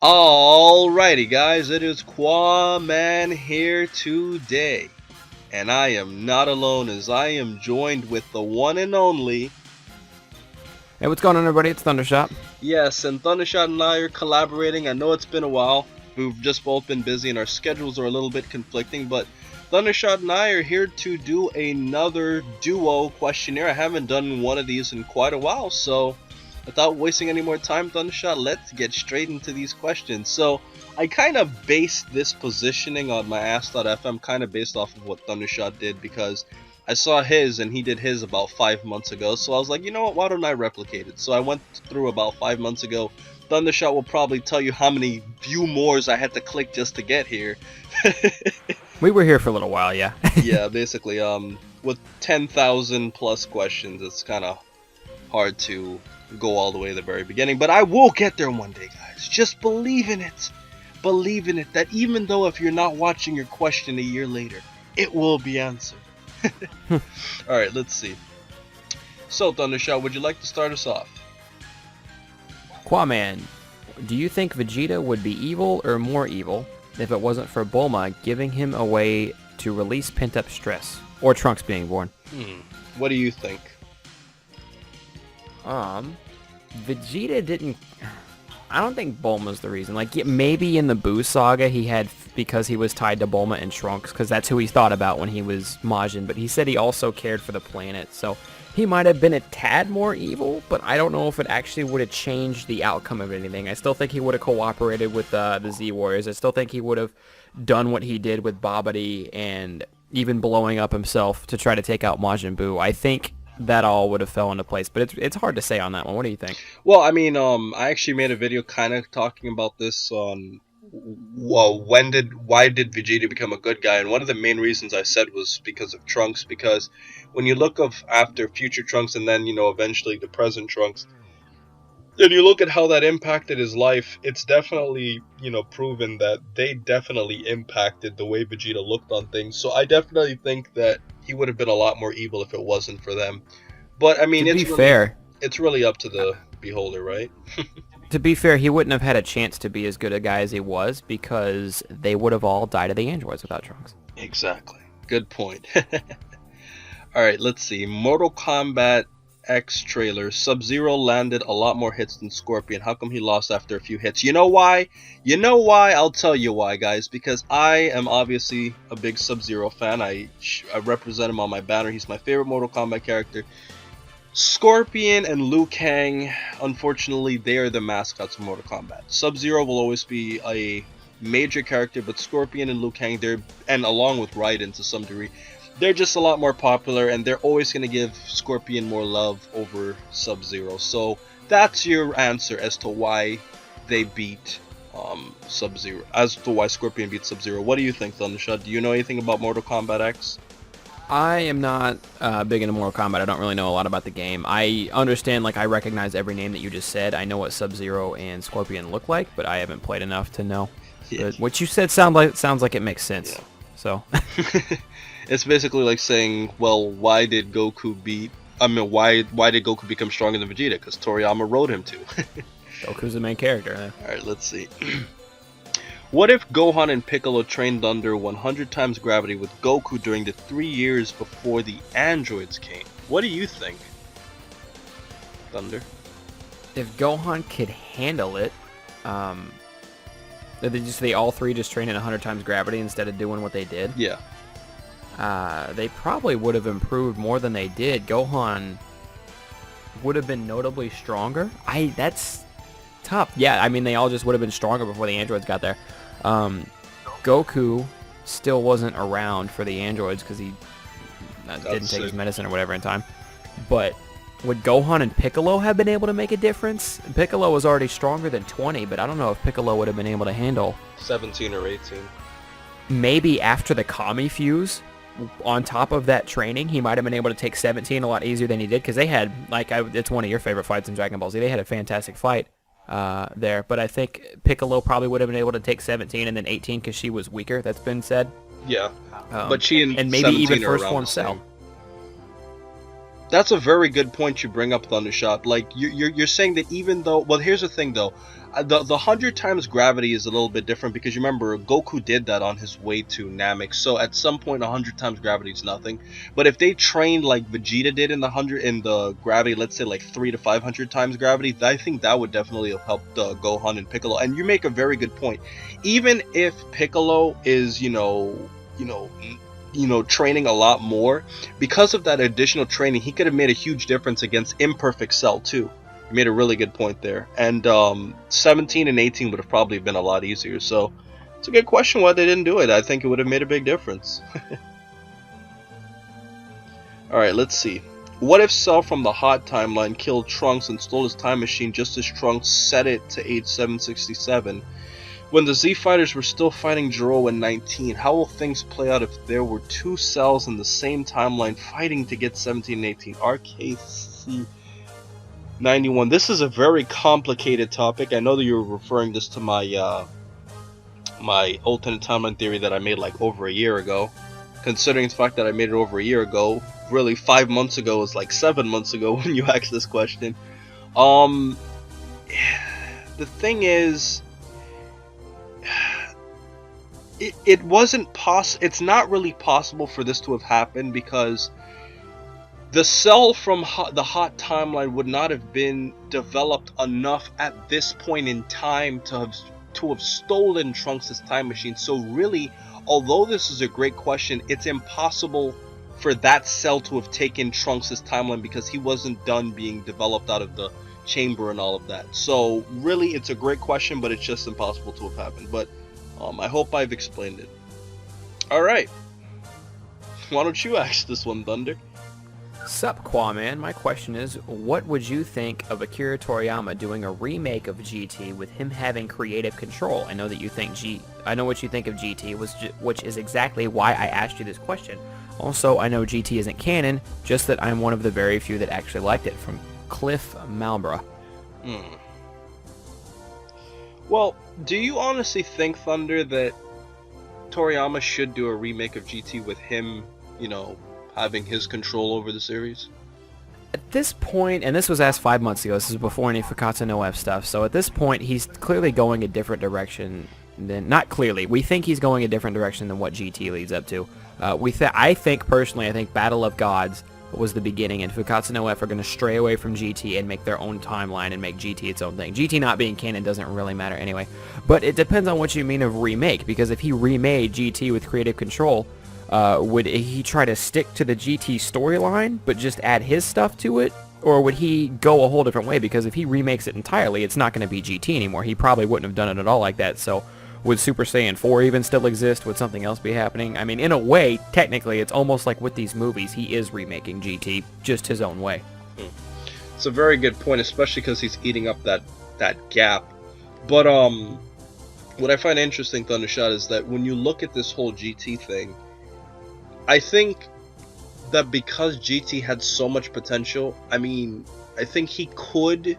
Alrighty guys, it is Qaaman here today. And I am not alone as I am joined with the one and only. Hey, what's going on everybody? It's Thundershot. Yes, and Thundershot and I are collaborating. I know it's been a while. We've just both been busy and our schedules are a little bit conflicting, but Thundershot and I are here to do another duo questionnaire. I haven't done one of these in quite a while, so without wasting any more time, Thundershot, let's get straight into these questions. So I kind of based this positioning on my Ask.fm kind of based off of what Thundershot did, because I saw his and he did his about 5 months ago. So I was like, you know what, why don't I replicate it? So I went through about 5 months ago. Thundershot will probably tell you how many view mores I had to click just to get here. We were here for a little while, yeah. Yeah, basically, with 10,000 plus questions, it's kind of hard to go all the way to the very beginning, but I will get there one day, guys. Just believe in it. Believe in it, that even though if you're not watching your question a year later, it will be answered. Alright, let's see. So, Thundershot, would you like to start us off? Qaaman, do you think Vegeta would be evil or more evil if it wasn't for Bulma giving him a way to release pent-up stress? Or Trunks being born? What do you think? Vegeta didn't... I don't think Bulma's the reason. Like, maybe in the Buu saga he had... because he was tied to Bulma and Trunks, because that's who he thought about when he was Majin, but he said he also cared for the planet, so he might have been a tad more evil, but I don't know if it actually would have changed the outcome of anything. I still think he would have cooperated with the Z-Warriors. I still think he would have done what he did with Babidi and even blowing up himself to try to take out Majin Buu. I think that all would have fell into place, but it's hard to say on that one. What do you think? Well, I mean, I actually made a video kind of talking about this on... Well, why did Vegeta become a good guy? And one of the main reasons I said was because of Trunks, because when you look after future Trunks and then, eventually the present Trunks, and you look at how that impacted his life, it's definitely, proven that they definitely impacted the way Vegeta looked on things. So I definitely think that he would have been a lot more evil if it wasn't for them. But I mean, it's really up to the beholder, right? To be fair, he wouldn't have had a chance to be as good a guy as he was because they would have all died of the androids without Trunks. Exactly. Good point. Alright, let's see. Mortal Kombat X trailer. Sub-Zero landed a lot more hits than Scorpion. How come he lost after a few hits? You know why? I'll tell you why, guys. Because I am obviously a big Sub-Zero fan. I represent him on my banner. He's my favorite Mortal Kombat character. Scorpion and Liu Kang, unfortunately, they are the mascots of Mortal Kombat. Sub-Zero will always be a major character, but Scorpion and Liu Kang, and along with Raiden to some degree, they're just a lot more popular, and they're always going to give Scorpion more love over Sub-Zero. So that's your answer as to why they beat Sub-Zero, as to why Scorpion beat Sub-Zero. What do you think, Thundershot? Do you know anything about Mortal Kombat X? I am not big into Mortal Kombat. I don't really know a lot about the game. I understand, I recognize every name that you just said. I know what Sub-Zero and Scorpion look like, but I haven't played enough to know. Yeah. What you said sounds like it makes sense. Yeah. So it's basically like saying, well, why did Goku become stronger than Vegeta? Because Toriyama wrote him to. Goku's the main character. All right, let's see. What if Gohan and Piccolo trained under 100 times gravity with Goku during the 3 years before the androids came? What do you think, Thunder? If Gohan could handle it, they all three just train at 100 times gravity instead of doing what they did? Yeah. They probably would have improved more than they did. Gohan would have been notably stronger. That's tough. Yeah, I mean, they all just would have been stronger before the androids got there. Goku still wasn't around for the androids because he didn't take his medicine or whatever in time. But would Gohan and Piccolo have been able to make a difference? Piccolo was already stronger than 20, but I don't know if Piccolo would have been able to handle 17 or 18. Maybe after the Kami fuse, on top of that training, he might have been able to take 17 a lot easier than he did, because they had, it's one of your favorite fights in Dragon Ball Z. They had a fantastic fight there, but I think Piccolo probably would have been able to take 17 and then 18 because she was weaker. That's been said. Yeah, but she and maybe even first form Cell. That's a very good point you bring up, Thundershot. Like you're saying that even though, well, here's the thing though, the 100 times gravity is a little bit different because you remember Goku did that on his way to Namek. So at some point, 100 times gravity is nothing. But if they trained like Vegeta did in the gravity, let's say like 300 to 500 times gravity, I think that would definitely have helped Gohan and Piccolo. And you make a very good point. Even if Piccolo is training a lot more, because of that additional training, he could have made a huge difference against Imperfect Cell too. You made a really good point there. And 17 and 18 would have probably been a lot easier. So it's a good question why they didn't do it. I think it would have made a big difference. Alright, let's see. What if Cell from the Hot timeline killed Trunks and stole his time machine just as Trunks set it to age 767? When the Z Fighters were still fighting Jiro in 19, how will things play out if there were two Cells in the same timeline fighting to get 17 and 18? RKC91. This is a very complicated topic. I know that you're referring this to my my alternate timeline theory that I made like over a year ago. Considering the fact that I made it over a year ago, really 5 months ago is like 7 months ago when you asked this question. The thing is, it wasn't it's not really possible for this to have happened because the Cell from the Hot timeline would not have been developed enough at this point in time to have stolen Trunks' time machine. So really, although this is a great question, it's impossible for that Cell to have taken Trunks' timeline because he wasn't done being developed out of the chamber and all of that. So really, it's a great question, but it's just impossible to have happened. But I hope I've explained it. Alright. Why don't you ask this one, Thunder? Sup, Qaaman. My question is, what would you think of Akira Toriyama doing a remake of GT with him having creative control? I know that you think I know what you think of GT, which is exactly why I asked you this question. Also, I know GT isn't canon, just that I'm one of the very few that actually liked it. From Cliff Malbra. Well, do you honestly think, Thunder, that Toriyama should do a remake of GT with him, having his control over the series? At this point, and this was asked 5 months ago, this is before any Fukatsu no F stuff, so at this point he's clearly going a different direction than, not clearly, we think he's going a different direction than what GT leads up to. I think Battle of Gods was the beginning, and Fukatsu no F are going to stray away from GT and make their own timeline and make GT its own thing. GT not being canon doesn't really matter anyway, but it depends on what you mean of remake, because if he remade GT with creative control, would he try to stick to the GT storyline but just add his stuff to it, or would he go a whole different way? Because if he remakes it entirely, it's not going to be GT anymore. He probably wouldn't have done it at all like that. So would Super Saiyan 4 even still exist? Would something else be happening? I mean, in a way, technically, it's almost like with these movies, he is remaking GT just his own way. It's a very good point, especially because he's eating up that gap. But what I find interesting, Thundershot, is that when you look at this whole GT thing, I think that because GT had so much potential, I think he could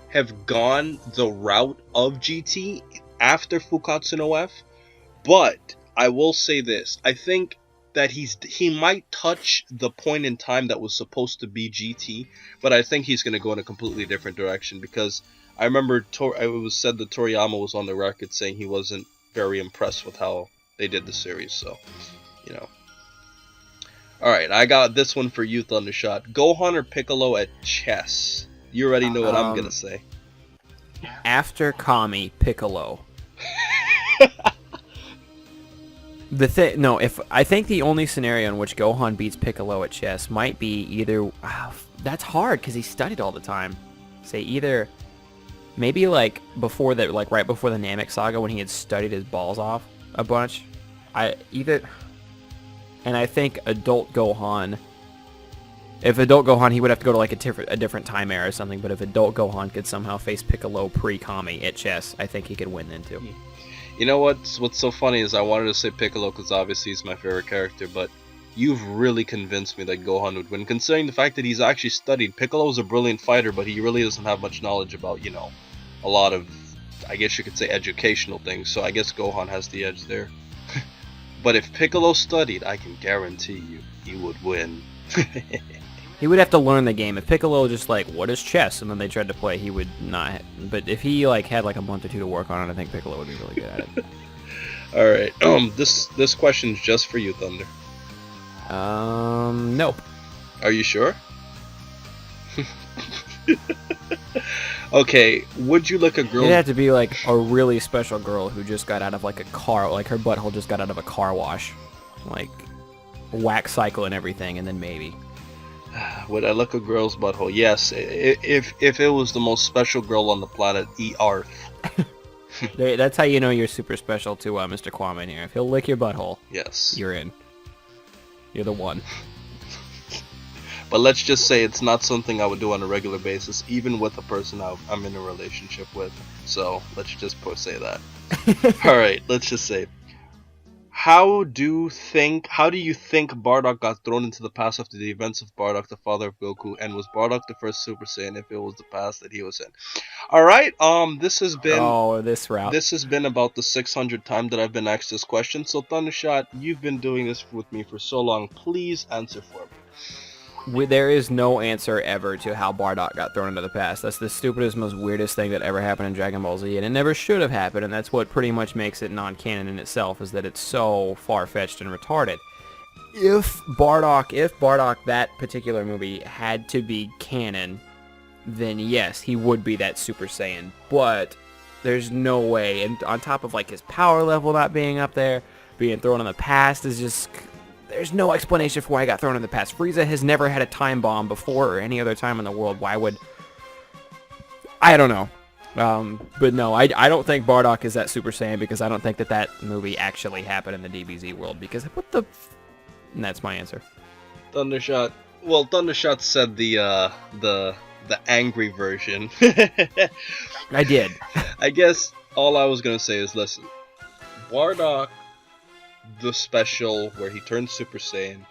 have gone the route of GT after Fukatsu no F, but I will say this, I think that he might touch the point in time that was supposed to be GT, but I think he's going to go in a completely different direction, because I remember it was said that Toriyama was on the record saying he wasn't very impressed with how they did the series, so, Alright, I got this one for you, Thundershot. Gohan or Piccolo at chess? You already know what I'm going to say. After Kami, Piccolo. I think the only scenario in which Gohan beats Piccolo at chess might be either, that's hard because he studied all the time. Say either, maybe like right before the Namek saga when he had studied his balls off a bunch. And I think adult Gohan. If adult Gohan, he would have to go to like a different time era or something. But if adult Gohan could somehow face Piccolo pre-Kami at chess, I think he could win then too. You know what's so funny is I wanted to say Piccolo because obviously he's my favorite character, but you've really convinced me that Gohan would win, considering the fact that he's actually studied. Piccolo's a brilliant fighter, but he really doesn't have much knowledge about, a lot of, I guess you could say, educational things. So I guess Gohan has the edge there. But if Piccolo studied, I can guarantee you he would win. He would have to learn the game. If Piccolo just like, what is chess, and then they tried to play, he would not. But if he like had like a month or two to work on it, I think Piccolo would be really good at it. All right. This question's just for you, Thunder. Nope. Are you sure? Okay. Would you lick a girl? It'd have to be like a really special girl who just got out of like a car, like her butthole just got out of a car wash, like wax cycle and everything, and then maybe. Would I lick a girl's butthole? Yes. If it was the most special girl on the planet, Earth. That's how you know you're super special to Mr. Qaaman here. If he'll lick your butthole, yes, you're in. You're the one. But let's just say it's not something I would do on a regular basis, even with a person I'm in a relationship with. So let's just say that. All right, let's just say. How do you think Bardock got thrown into the past after the events of Bardock, the father of Goku, and was Bardock the first Super Saiyan if it was the past that he was in? All right, this has been this route. This has been about the 600th time that I've been asked this question. So Thundershot, you've been doing this with me for so long. Please answer for me. There is no answer ever to how Bardock got thrown into the past. That's the stupidest, most weirdest thing that ever happened in Dragon Ball Z, and it never should have happened, and that's what pretty much makes it non-canon in itself, is that it's so far-fetched and retarded. If Bardock, that particular movie, had to be canon, then yes, he would be that Super Saiyan, but there's no way, and on top of like his power level not being up there, being thrown in the past is just... There's no explanation for why he got thrown in the past. Frieza has never had a time bomb before or any other time in the world. Why would... I don't know. But no, I don't think Bardock is that Super Saiyan because I don't think that movie actually happened in the DBZ world. Because what the... And that's my answer. Thundershot. Well, Thundershot said the angry version. I did. I guess all I was going to say is, listen. Bardock... The special where he turned Super Saiyan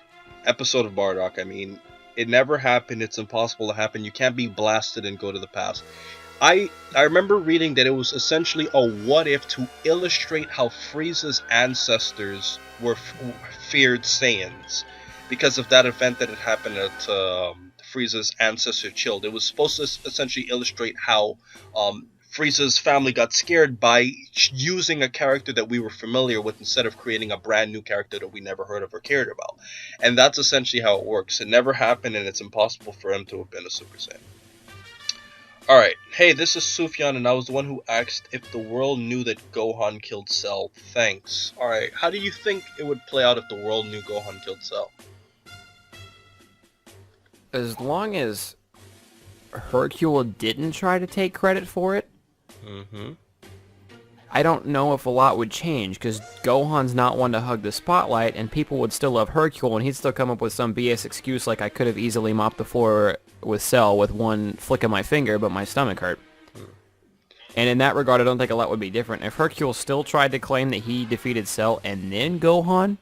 episode of Bardock, I mean, it never happened. It's impossible to happen. You can't be blasted and go to the past. I remember reading that it was essentially a what if to illustrate how Frieza's ancestors were feared Saiyans because of that event that had happened at Frieza's ancestor Chilled. It was supposed to essentially illustrate how Frieza's family got scared by using a character that we were familiar with instead of creating a brand new character that we never heard of or cared about. And that's essentially how it works. It never happened, and it's impossible for him to have been a Super Saiyan. Alright, hey, this is Sufyan, and I was the one who asked if the world knew that Gohan killed Cell. Thanks. Alright, how do you think it would play out if the world knew Gohan killed Cell? As long as Hercule didn't try to take credit for it, I don't know if a lot would change, because Gohan's not one to hug the spotlight, and people would still love Hercule, and he'd still come up with some BS excuse like I could have easily mopped the floor with Cell with one flick of my finger, but my stomach hurt. And in that regard, I don't think a lot would be different. If Hercule still tried to claim that he defeated Cell and then Gohan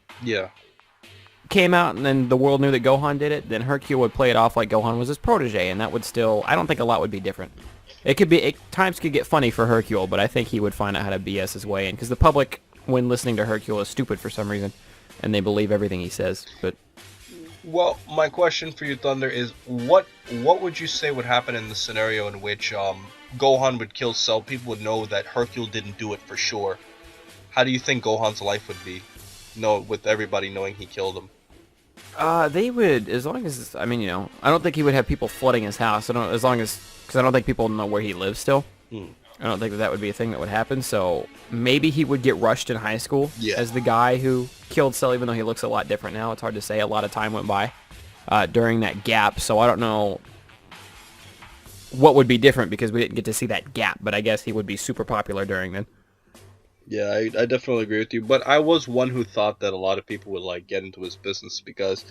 came out and then the world knew that Gohan did it, then Hercule would play it off like Gohan was his protege, and that would still... I don't think a lot would be different. It could be... times could get funny for Hercule, but I think he would find out how to BS his way in, because the public, when listening to Hercule, is stupid for some reason, and they believe everything he says, but... Well, my question for you, Thunder, is what would you say would happen in the scenario in which Gohan would kill Cell? People would know that Hercule didn't do it for sure. How do you think Gohan's life would be? With everybody knowing he killed him. They would, as long as, I mean, you know, I don't think he would have people flooding his house. Because I don't think people know where he lives still. I don't think that would be a thing that would happen. So maybe he would get rushed in high school as the guy who killed Cell, even though he looks a lot different now. It's hard to say. A lot of time went by during that gap. So I don't know what would be different because we didn't get to see that gap. But I guess he would be super popular during then. Yeah, I definitely agree with you. But I was one who thought that a lot of people would like get into his business because,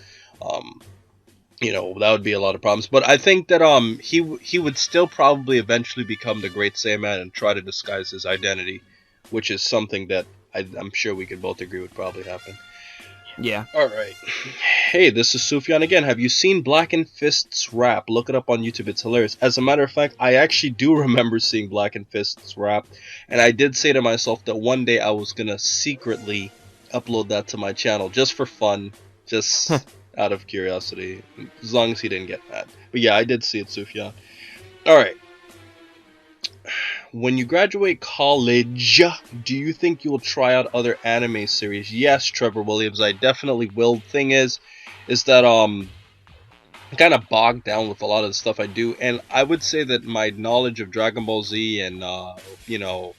you know, that would be a lot of problems. But I think that he would still probably eventually become the Great Saiyaman and try to disguise his identity, which is something that I'm sure we could both agree would probably happen. Yeah. Alright. Hey, this is Sufyan again. Have you seen Blackenfist's rap? Look it up on YouTube. It's hilarious. As a matter of fact, I actually do remember seeing Blackenfist's rap. And I did say to myself that one day I was going to secretly upload that to my channel. Just for fun. Just out of curiosity, as long as he didn't get mad. But yeah, I did see it, Sufyan. All right. When you graduate college, do you think you'll try out other anime series? Yes, Trevor Williams, I definitely will. Thing is that I'm kind of bogged down with a lot of the stuff I do, and I would say that my knowledge of Dragon Ball Z and Yu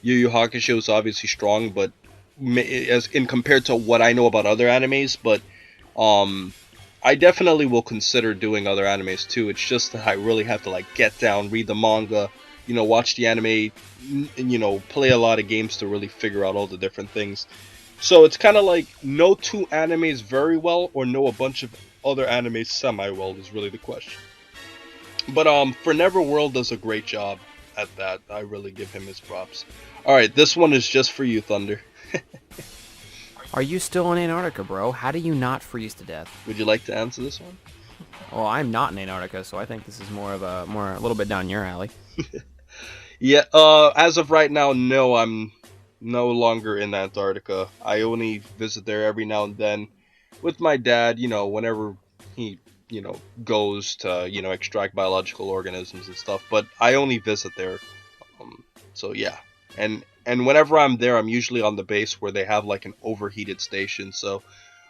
Yu Hakusho is obviously strong, but as in compared to what I know about other animes, but I definitely will consider doing other animes too. It's just that I really have to like get down, read the manga, watch the anime, play a lot of games to really figure out all the different things. So it's kind of like know two animes very well or know a bunch of other animes semi-well is really the question. But for Neverworld does a great job at that. I really give him his props. All right, this one is just for you, Thunder. Are you still in Antarctica, bro? How do you not freeze to death? Would you like to answer this one? Well, I'm not in Antarctica, so I think this is a little bit down your alley. Yeah, as of right now, no, I'm no longer in Antarctica. I only visit there every now and then with my dad, whenever he, goes to, extract biological organisms and stuff. But I only visit there. So yeah. And whenever I'm there, I'm usually on the base where they have like an overheated station. So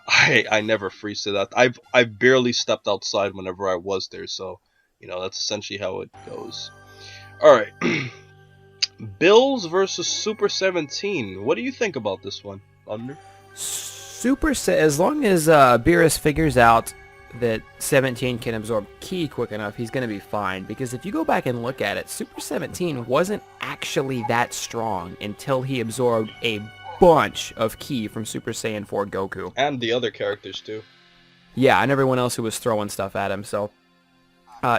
I never freeze to that. I've barely stepped outside whenever I was there. So, that's essentially how it goes. All right. Bills versus Super 17. What do you think about this one, Thunder? As long as Beerus figures out that 17 can absorb Ki quick enough, he's going to be fine. Because if you go back and look at it, Super 17 wasn't actually that strong until he absorbed a bunch of Ki from Super Saiyan 4 Goku. And the other characters too. Yeah, and everyone else who was throwing stuff at him. So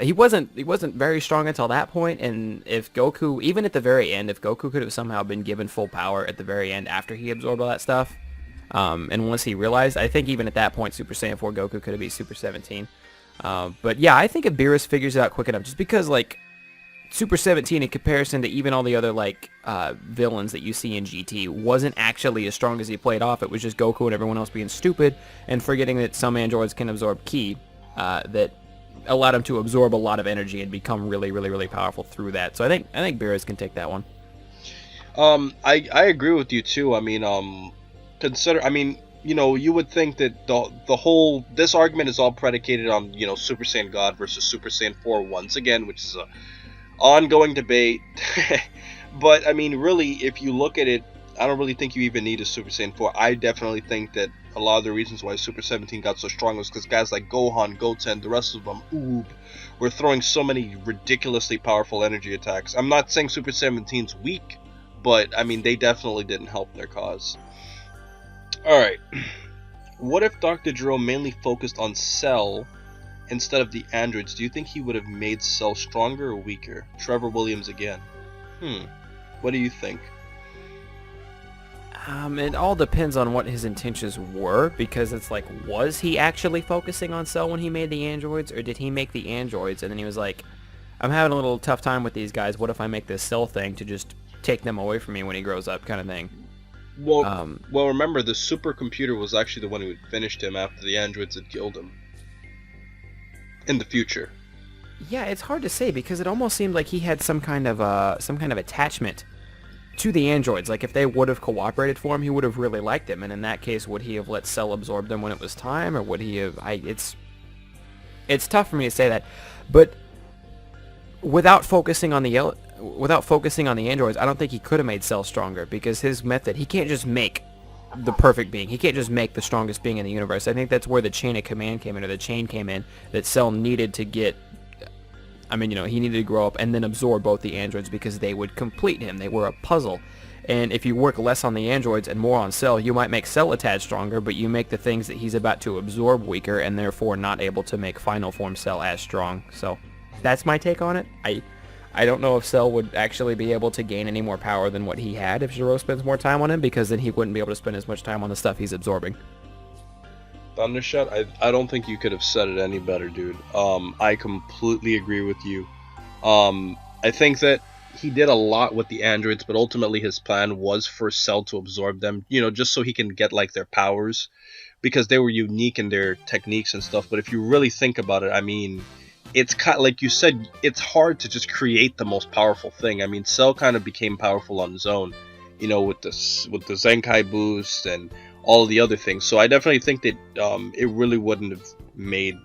he wasn't very strong until that point. And if Goku, even at the very end, if Goku could have somehow been given full power at the very end after he absorbed all that stuff, and once he realized, I think even at that point, Super Saiyan 4 Goku could have beat Super 17. But yeah, I think if Beerus figures it out quick enough, just because like Super 17 in comparison to even all the other like villains that you see in GT wasn't actually as strong as he played off. It was just Goku and everyone else being stupid and forgetting that some androids can absorb Ki that allowed him to absorb a lot of energy and become really, really, really powerful through that. So I think Beerus can take that one. I agree with you too. I mean, you would think that the whole this argument is all predicated on Super Saiyan God versus Super Saiyan 4 once again, which is a ongoing debate. But I mean, really, if you look at it, I don't really think you even need a Super Saiyan 4. I definitely think that a lot of the reasons why Super 17 got so strong was because guys like Gohan, Goten, the rest of them, were throwing so many ridiculously powerful energy attacks. I'm not saying Super 17's weak, but I mean, they definitely didn't help their cause. Alright, what if Dr. Jerome mainly focused on Cell instead of the androids? Do you think he would have made Cell stronger or weaker? Trevor Williams again. What do you think? It all depends on what his intentions were, because it's like, was he actually focusing on Cell when he made the androids, or did he make the androids and then he was like, I'm having a little tough time with these guys, what if I make this Cell thing to just take them away from me when he grows up, kind of thing. Well, remember, the supercomputer was actually the one who had finished him after the androids had killed him. In the future. Yeah, it's hard to say, because it almost seemed like he had some kind of attachment to the androids. Like, if they would have cooperated for him, he would have really liked them. And in that case, would he have let Cell absorb them when it was time, or would he have? It's tough for me to say that, but without focusing on the androids, I don't think he could have made Cell stronger, because his method, he can't just make the perfect being. He can't just make the strongest being in the universe. I think that's where the chain of command came in, or the chain came in, that Cell needed to get. I mean, he needed to grow up and then absorb both the androids, because they would complete him. They were a puzzle. And if you work less on the androids and more on Cell, you might make Cell a tad stronger, but you make the things that he's about to absorb weaker, and therefore not able to make final form Cell as strong. So that's my take on it. I don't know if Cell would actually be able to gain any more power than what he had if Gero spends more time on him, because then he wouldn't be able to spend as much time on the stuff he's absorbing. Thundershot, I don't think you could have said it any better, dude. I completely agree with you. I think that he did a lot with the androids, but ultimately his plan was for Cell to absorb them, just so he can get like their powers, because they were unique in their techniques and stuff. But if you really think about it, I mean, it's kind of, like you said, it's hard to just create the most powerful thing. I mean, Cell kind of became powerful on his own, with the Zenkai boost and all of the other things. So I definitely think that it really wouldn't have made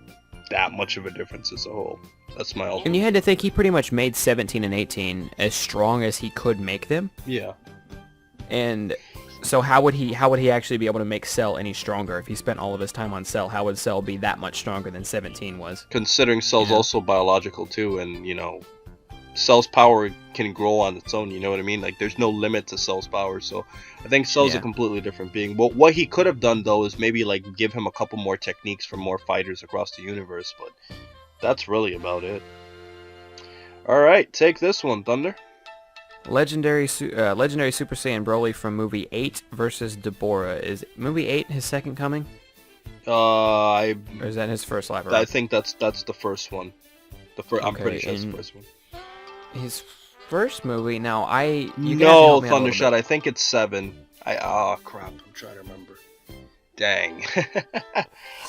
that much of a difference as a whole. That's my ultimate. And you had to think he pretty much made 17 and 18 as strong as he could make them. Yeah. And so how would he actually be able to make Cell any stronger if he spent all of his time on Cell? How would Cell be that much stronger than 17 was? Considering Cell's also biological too, and Cell's power can grow on its own, you know what I mean? Like, there's no limit to Cell's power, so I think Cell's a completely different being. But what he could have done, though, is maybe, like, give him a couple more techniques for more fighters across the universe, but that's really about it. Alright, take this one, Thunder. Legendary Super Saiyan Broly from movie 8 versus Deborah. Is movie 8 his second coming? Or is that his first live? I think that's the first one. I'm pretty sure it's the first one. His first movie. Now no, Thundershot. I think it's 7. Crap. I'm trying to remember. Dang.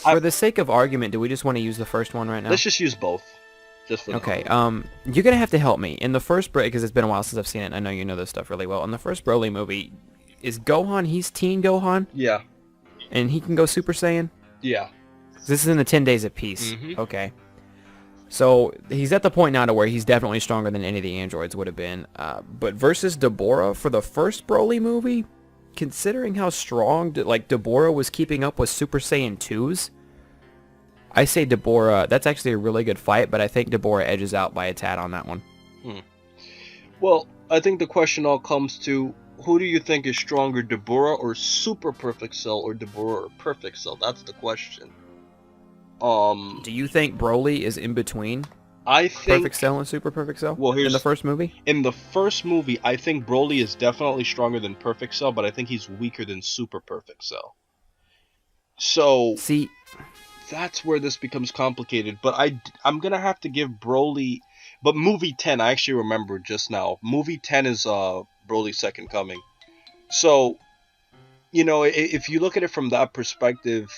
For the sake of argument, do we just want to use the first one right now? Let's just use both. Just for okay. You're gonna have to help me in the first Broly, because it's been a while since I've seen it. And I know you know this stuff really well. In the first Broly movie, is Gohan? He's Teen Gohan. Yeah. And he can go Super Saiyan. Yeah. This is in the 10 Days of Peace. Mm-hmm. Okay. So he's at the point now to where he's definitely stronger than any of the androids would have been. But versus Deborah for the first Broly movie, considering how strong Deborah was keeping up with Super Saiyan 2s, I say Deborah. That's actually a really good fight, but I think Deborah edges out by a tad on that one. Well, I think the question all comes to, who do you think is stronger, Deborah or Super Perfect Cell, or Deborah or Perfect Cell? That's the question. Do you think Broly is in between I think Perfect Cell and Super Perfect Cell in the first movie? In the first movie, I think Broly is definitely stronger than Perfect Cell, but I think he's weaker than Super Perfect Cell. So, see, that's where this becomes complicated. But I'm going to have to give Broly... But movie 10, I actually remember just now. Movie 10 is Broly's second coming. So, if you look at it from that perspective,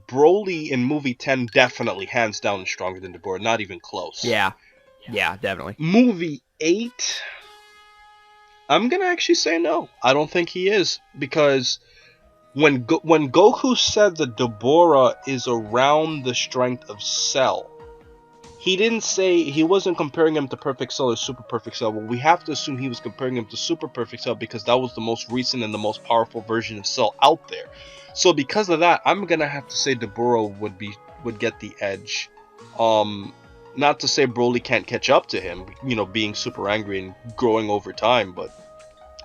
Broly in movie 10 definitely, hands down, is stronger than Deborah. Not even close. Yeah, definitely. Movie 8, I'm going to actually say no. I don't think he is. Because when Goku said that Deborah is around the strength of Cell, he wasn't comparing him to Perfect Cell or Super Perfect Cell, but we have to assume he was comparing him to Super Perfect Cell because that was the most recent and the most powerful version of Cell out there. So because of that, I'm gonna have to say Deborah would get the edge. Not to say Broly can't catch up to him, being super angry and growing over time, but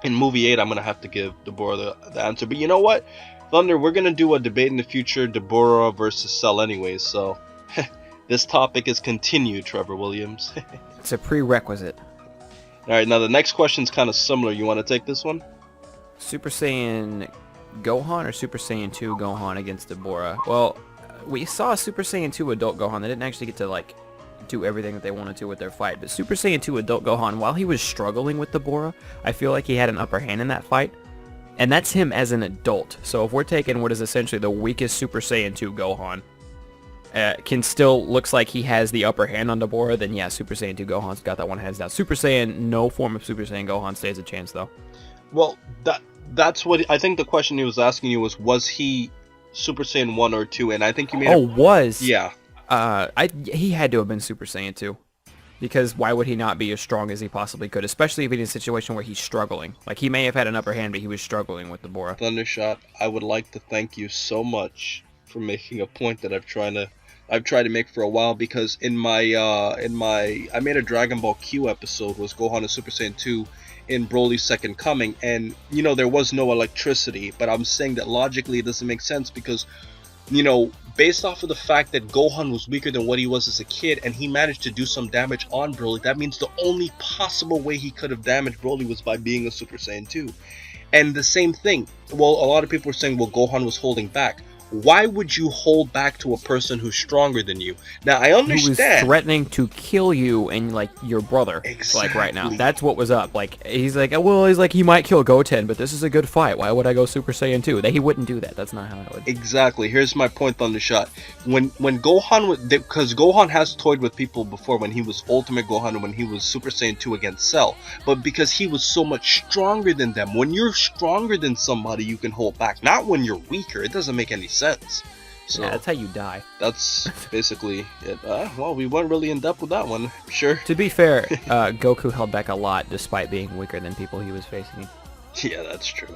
in movie 8, I'm gonna have to give Deborah the answer. But you know what, Thunder, we're gonna do a debate in the future, Deborah versus Cell anyways, so this topic is continued, Trevor Williams. It's a prerequisite. Alright, now the next question's kind of similar. You want to take this one? Super Saiyan Gohan or Super Saiyan 2 Gohan against Deborah? Well, we saw Super Saiyan 2 Adult Gohan. They didn't actually get to, do everything that they wanted to with their fight. But Super Saiyan 2 Adult Gohan, while he was struggling with Deborah, I feel like he had an upper hand in that fight. And that's him as an adult. So if we're taking what is essentially the weakest Super Saiyan 2 Gohan, looks like he has the upper hand on Deborah, then yeah, Super Saiyan 2 Gohan's got that one hands down. Super Saiyan, no form of Super Saiyan Gohan stands a chance, though. Well, that's what I think the question he was asking you was he Super Saiyan 1 or 2? And I think you made Yeah. He had to have been Super Saiyan 2. Because why would he not be as strong as he possibly could, especially if he's in a situation where he's struggling. Like, he may have had an upper hand, but he was struggling with Deborah. Thundershot, I would like to thank you so much for making a point that I've tried to make for a while, because I made a Dragon Ball Q episode, was Gohan and Super Saiyan 2 in Broly's second coming, and there was no electricity, but I'm saying that logically it doesn't make sense because based off of the fact that Gohan was weaker than what he was as a kid and he managed to do some damage on Broly, that means the only possible way he could have damaged Broly was by being a Super Saiyan 2. And the same thing, well, a lot of people were saying, well, Gohan was holding back. why would you hold back to a person who's stronger than you? Now, I Who understand. was threatening to kill you and like your brother, like right now. Exactly. That's what was up. Like he's like, well, he's like he might kill Goten, but this is a good fight. Why would I go Super Saiyan 2? That he wouldn't do that. That's not how I would. Exactly. Here's my point, Thundershot. When Gohan was, because Gohan has toyed with people before when he was Ultimate Gohan and when he was Super Saiyan 2 against Cell, but because he was so much stronger than them. When you're stronger than somebody, you can hold back. Not when you're weaker. It doesn't make any sense. So Yeah, that's how you die. that's basically it. Well, we weren't really in depth with that one. Sure. To be fair, Goku held back a lot despite being weaker than people he was facing. Yeah, that's true.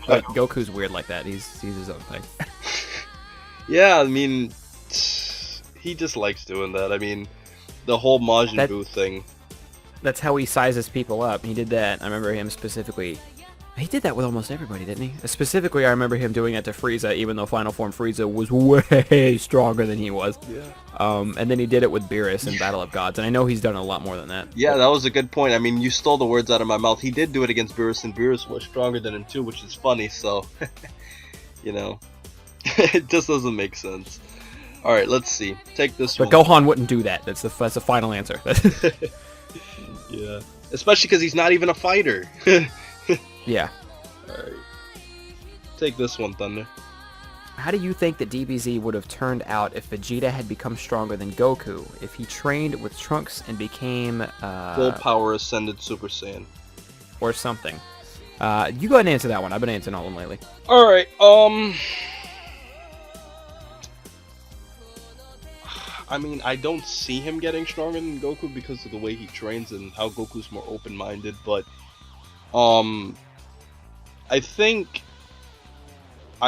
But Goku's weird like that. He's his own thing. Yeah, I mean, he just likes doing that. I mean, the whole Majin Buu thing. That's how he sizes people up. He did that. I remember him specifically. He did that with almost everybody, didn't he? Specifically, I remember him doing that to Frieza, even though Final Form Frieza was way stronger than he was. Yeah. And then he did it with Beerus in Battle of Gods, and I know he's done a lot more than that. Yeah, that was a good point. I mean, you stole the words out of my mouth. He did do it against Beerus, and Beerus was stronger than him too, which is funny, so, you know, it just doesn't make sense. Alright, let's see. Take this But one. Gohan wouldn't do that. That's the final answer. Yeah. Especially because he's not even a fighter. Yeah. Alright. Take this one, Thunder. How do you think that DBZ would have turned out if Vegeta had become stronger than Goku? If he trained with Trunks and became... Full power ascended Super Saiyan. Or something. You go ahead and answer that one. I've been answering all of them lately. Alright, I mean, I don't see him getting stronger than Goku because of the way he trains and how Goku's more open-minded, but, I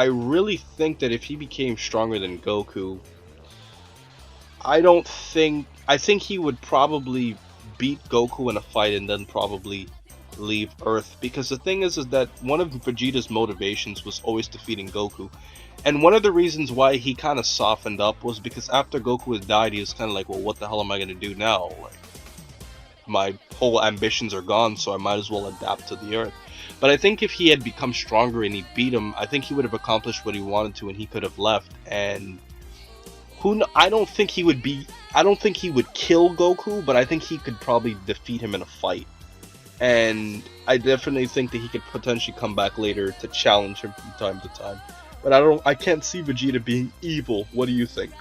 really think that if he became stronger than Goku, I think he would probably beat Goku in a fight and then probably leave Earth, because the thing is that one of Vegeta's motivations was always defeating Goku, and one of the reasons why he kind of softened up was because after Goku had died, he was kind of like, well, what the hell am I going to do now? Like, my whole ambitions are gone, so I might as well adapt to the Earth. But I think if he had become stronger and he beat him, I think he would have accomplished what he wanted to, and he could have left. And I don't think he would kill Goku, but I think he could probably defeat him in a fight. And I definitely think that he could potentially come back later to challenge him from time to time. But I can't see Vegeta being evil. What do you think?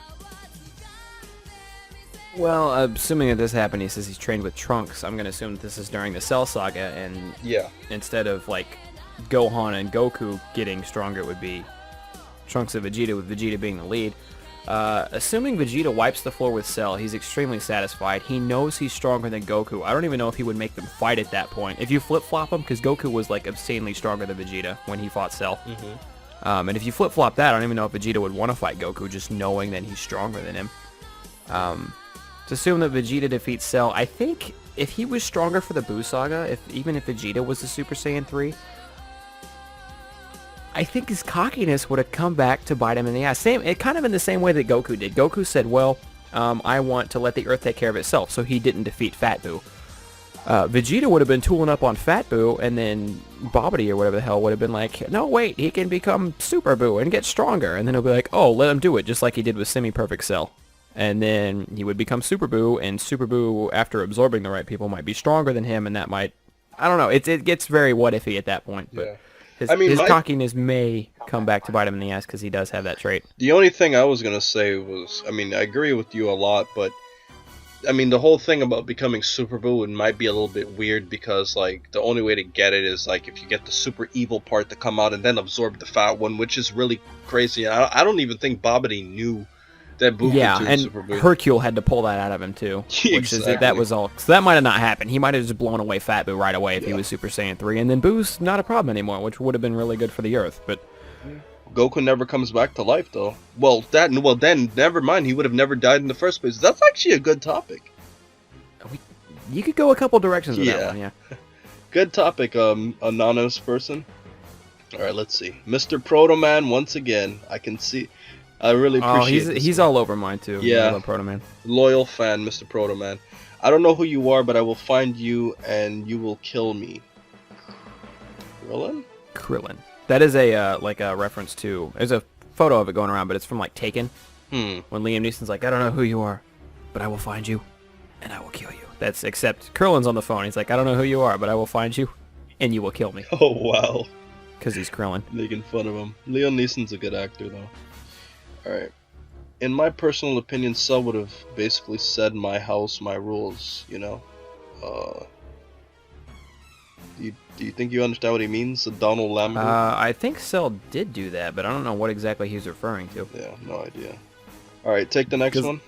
Well, assuming that this happened, he says he's trained with Trunks. I'm going to assume that this is during the Cell Saga, and Yeah. instead of, like, Gohan and Goku getting stronger, it would be Trunks and Vegeta, with Vegeta being the lead. Assuming Vegeta wipes the floor with Cell, he's extremely satisfied. He knows he's stronger than Goku. I don't even know if he would make them fight at that point. If you flip-flop him, because Goku was, like, obscenely stronger than Vegeta when he fought Cell. Mm-hmm. And if you flip-flop that, I don't even know if Vegeta would want to fight Goku, just knowing that he's stronger than him. To assume that Vegeta defeats Cell, I think if he was stronger for the Buu Saga, even if Vegeta was the Super Saiyan 3, I think his cockiness would have come back to bite him in the ass. Kind of in the same way that Goku did. Goku said, well, I want to let the Earth take care of itself, so he didn't defeat Fat Buu. Vegeta would have been tooling up on Fat Buu, and then Babidi or whatever the hell would have been like, no, wait, he can become Super Buu and get stronger. And then he'll be like, oh, let him do it, just like he did with Semi-Perfect Cell. And then he would become Super Buu, and Super Buu, after absorbing the right people, might be stronger than him, and that might... I don't know, it gets very what-ify at that point, but Yeah. his cockiness may come back to bite him in the ass, because he does have that trait. The only thing I was going to say was, I mean, I agree with you a lot, but, I mean, the whole thing about becoming Super Buu might be a little bit weird, because, like, the only way to get it is, like, if you get the super evil part to come out and then absorb the fat one, which is really crazy. I don't even think Babidi knew that Buu could do Super Buu. Hercule had to pull that out of him too. Exactly. That was all. So that might have not happened. He might have just blown away Fat Buu right away if he was Super Saiyan 3, and then Boo's not a problem anymore, which would have been really good for the Earth. But Goku never comes back to life, though. Well, then never mind. He would have never died in the first place. That's actually a good topic. You could go a couple directions with that one, yeah. Good topic, anonymous person. All right, let's see. Mr. Proto Man once again. I can see. I really appreciate this. He's all over mine too. Yeah. I love Proto Man. Loyal fan, Mr. Proto Man. I don't know who you are, but I will find you and you will kill me. Krillin? Krillin. That is a like a reference to. There's a photo of it going around, but it's from like Taken. When Liam Neeson's like, I don't know who you are, but I will find you, and I will kill you. That's except Krillin's on the phone. He's like, I don't know who you are, but I will find you, and you will kill me. Oh, wow. Because he's Krillin. Making fun of him. Liam Neeson's a good actor, though. Alright. In my personal opinion, Cell would have basically said my house, my rules, you know? Do you think you understand what he means? The Donald Lambert? I think Cell did do that, but I don't know what exactly he's referring to. Yeah, no idea. Alright, take the next one.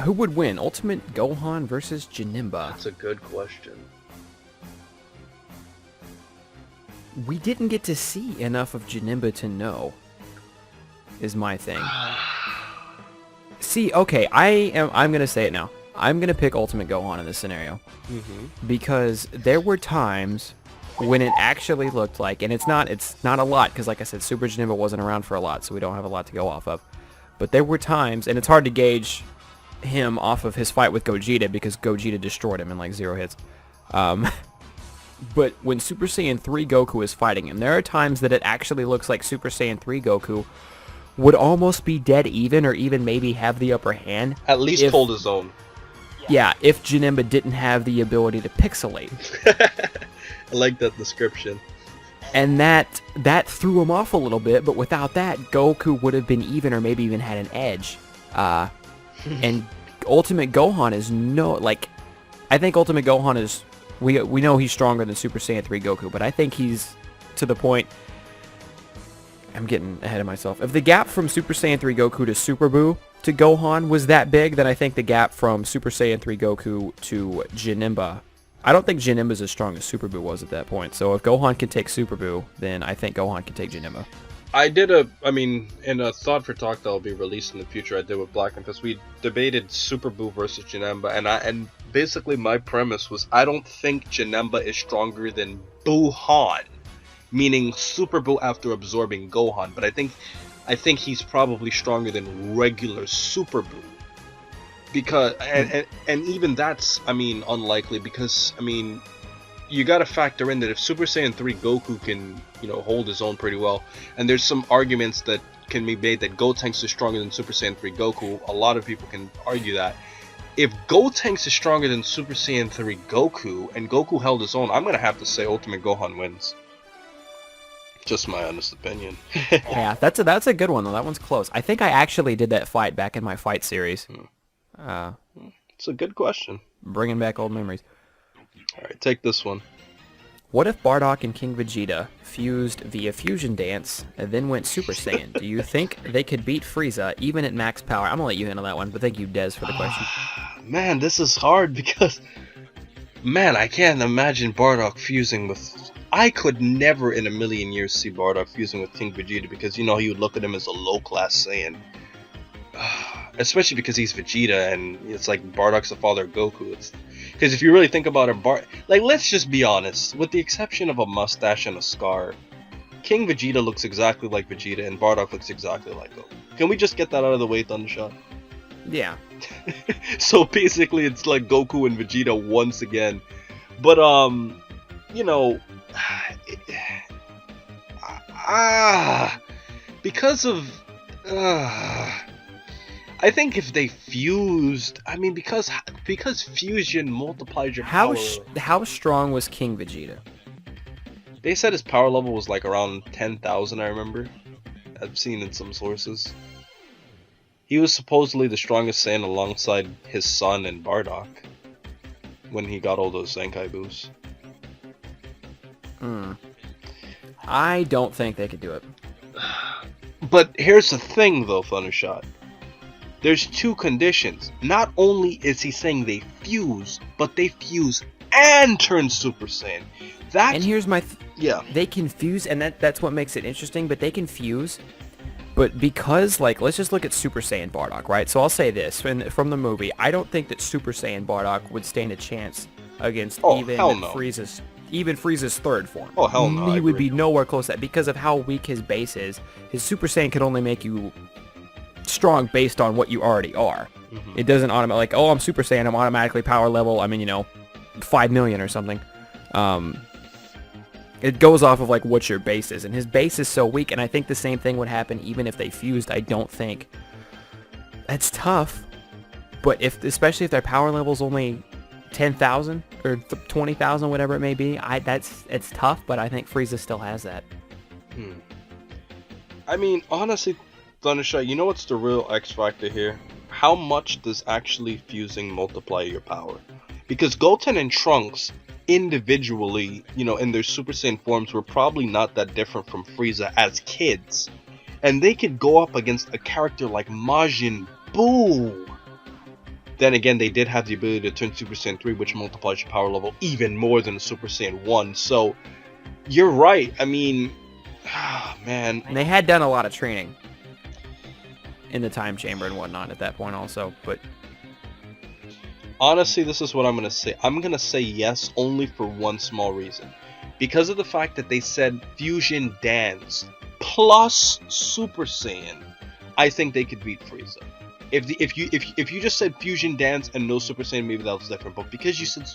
Who would win, Ultimate Gohan versus Janemba? That's a good question. We didn't get to see enough of Janemba to know, is my thing. See, okay, I'm gonna say it now. I'm gonna pick Ultimate Gohan in this scenario. Because there were times when it actually looked like, and it's not a lot, because like I said, Super Janemba wasn't around for a lot, so we don't have a lot to go off of. But there were times, and it's hard to gauge him off of his fight with Gogeta, because Gogeta destroyed him in like 0 hits. But when Super Saiyan 3 Goku is fighting him, there are times that it actually looks like Super Saiyan 3 Goku would almost be dead even, or even maybe have the upper hand. At least hold his own. Yeah, if Janemba didn't have the ability to pixelate. I like that description. And that threw him off a little bit, but without that, Goku would have been even, or maybe even had an edge. And Ultimate Gohan is I think Ultimate Gohan is, we know he's stronger than Super Saiyan 3 Goku, but I think he's to the point, I'm getting ahead of myself. If the gap from Super Saiyan 3 Goku to Super Buu to Gohan was that big, then I think the gap from Super Saiyan 3 Goku to Janemba, I don't think Janemba's as strong as Super Buu was at that point. So if Gohan can take Super Buu, then I think Gohan can take Janemba. In a Thought for Talk that will be released in the future, I did with Blackenfist, we debated Super Buu versus Janemba, and basically my premise was I don't think Janemba is stronger than Buuhan, meaning Super Buu after absorbing Gohan, but I think he's probably stronger than regular Super Buu. Because and even that's unlikely, because you gotta factor in that if Super Saiyan 3 Goku can hold his own pretty well, and there's some arguments that can be made that Gotenks is stronger than Super Saiyan 3 Goku. A lot of people can argue that. If Gotenks is stronger than Super Saiyan 3 Goku and Goku held his own, I'm gonna have to say Ultimate Gohan wins. Just my honest opinion. Yeah, that's a good one though. That one's close. I think I actually did that fight back in my fight series. It's a good question. Bringing back old memories. Alright, take this one. What if Bardock and King Vegeta fused via Fusion Dance and then went Super Saiyan? Do you think they could beat Frieza even at max power? I'm gonna let you handle that one, but thank you, Dez, for the question. Man, this is hard because, I can't imagine Bardock fusing with... I could never in a million years see Bardock fusing with King Vegeta, because he would look at him as a low-class Saiyan. Especially because he's Vegeta, and it's like Bardock's the father of Goku. Because if you really think about it, let's just be honest. With the exception of a mustache and a scar, King Vegeta looks exactly like Vegeta, and Bardock looks exactly like Goku. Can we just get that out of the way, Thundershot? Yeah. So basically, it's like Goku and Vegeta once again. But because of I think if they fused, because fusion multiplies your power. How strong was King Vegeta? They said his power level was like around 10,000, I remember. I've seen in some sources. He was supposedly the strongest Saiyan alongside his son and Bardock when he got all those Zenkai boosts. I don't think they could do it. But here's the thing though, Thundershot. There's two conditions. Not only is he saying they fuse, but they fuse and turn Super Saiyan. And here's my... They can fuse, and that's what makes it interesting, but they can fuse. But because, let's just look at Super Saiyan Bardock, right? So I'll say this. From the movie, I don't think that Super Saiyan Bardock would stand a chance against Frieza's third form. Oh, hell no. He would be nowhere close to that because of how weak his base is. His Super Saiyan can only make you strong based on what you already are. It doesn't automatically, I'm Super Saiyan, I'm automatically power level, 5 million or something. It goes off of like what your base is, and his base is so weak, and I think the same thing would happen even if they fused. I don't think that's tough, but especially if their power level's only 10,000 or 20,000, whatever it may be, it's tough. But I think Frieza still has that. I mean, honestly, Thundershot, you know what's the real X factor here? How much does actually fusing multiply your power? Because Goten and Trunks individually, in their Super Saiyan forms were probably not that different from Frieza as kids. And they could go up against a character like Majin Buu. Then again, they did have the ability to turn Super Saiyan 3, which multiplies your power level even more than Super Saiyan 1. So, you're right. I mean, man. And they had done a lot of training in the time chamber and whatnot at that point also, but honestly, this is what I'm going to say. I'm going to say yes only for one small reason. Because of the fact that they said Fusion Dance plus Super Saiyan, I think they could beat Frieza. If you just said Fusion Dance and no Super Saiyan, maybe that was different. But because you said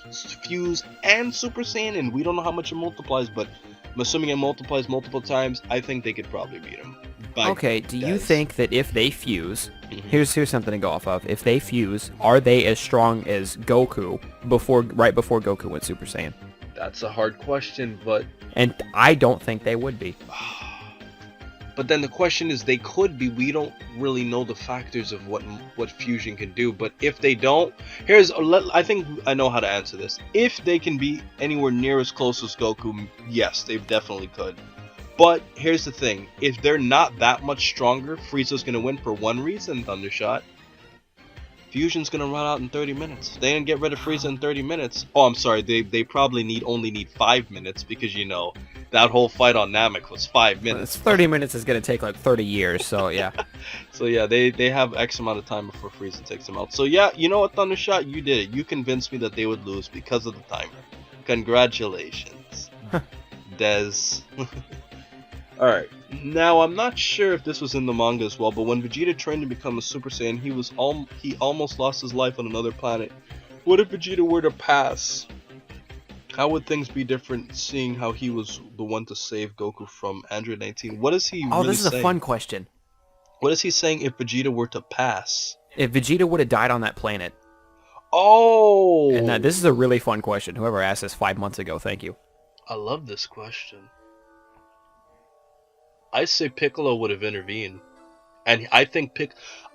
Fuse and Super Saiyan, and we don't know how much it multiplies, but I'm assuming it multiplies multiple times, I think they could probably beat him. Okay, do you think that if they fuse, here's something to go off of. If they fuse, are they as strong as Goku right before Goku went Super Saiyan? That's a hard question, but... And I don't think they would be. But then the question is, they could be. We don't really know the factors of what fusion can do. But if they don't, I think I know how to answer this. If they can be anywhere near as close as Goku, yes, they definitely could. But here's the thing, if they're not that much stronger, Frieza's going to win for one reason, Thundershot. Fusion's going to run out in 30 minutes. They didn't get rid of Frieza in 30 minutes. Oh, I'm sorry, they probably only need 5 minutes because, that whole fight on Namek was 5 minutes. 30 minutes is going to take like 30 years, so yeah. So yeah, they have X amount of time before Frieza takes them out. So yeah, you know what, Thundershot, you did it. You convinced me that they would lose because of the timer. Congratulations. Dez. Alright, now I'm not sure if this was in the manga as well, but when Vegeta trained to become a Super Saiyan, he almost lost his life on another planet. What if Vegeta were to pass? How would things be different seeing how he was the one to save Goku from Android 19? What is he really saying? Oh, this is a fun question. What is he saying if Vegeta were to pass? If Vegeta would have died on that planet. Oh! And this is a really fun question. Whoever asked this 5 months ago, thank you. I love this question. I say Piccolo would have intervened. And I think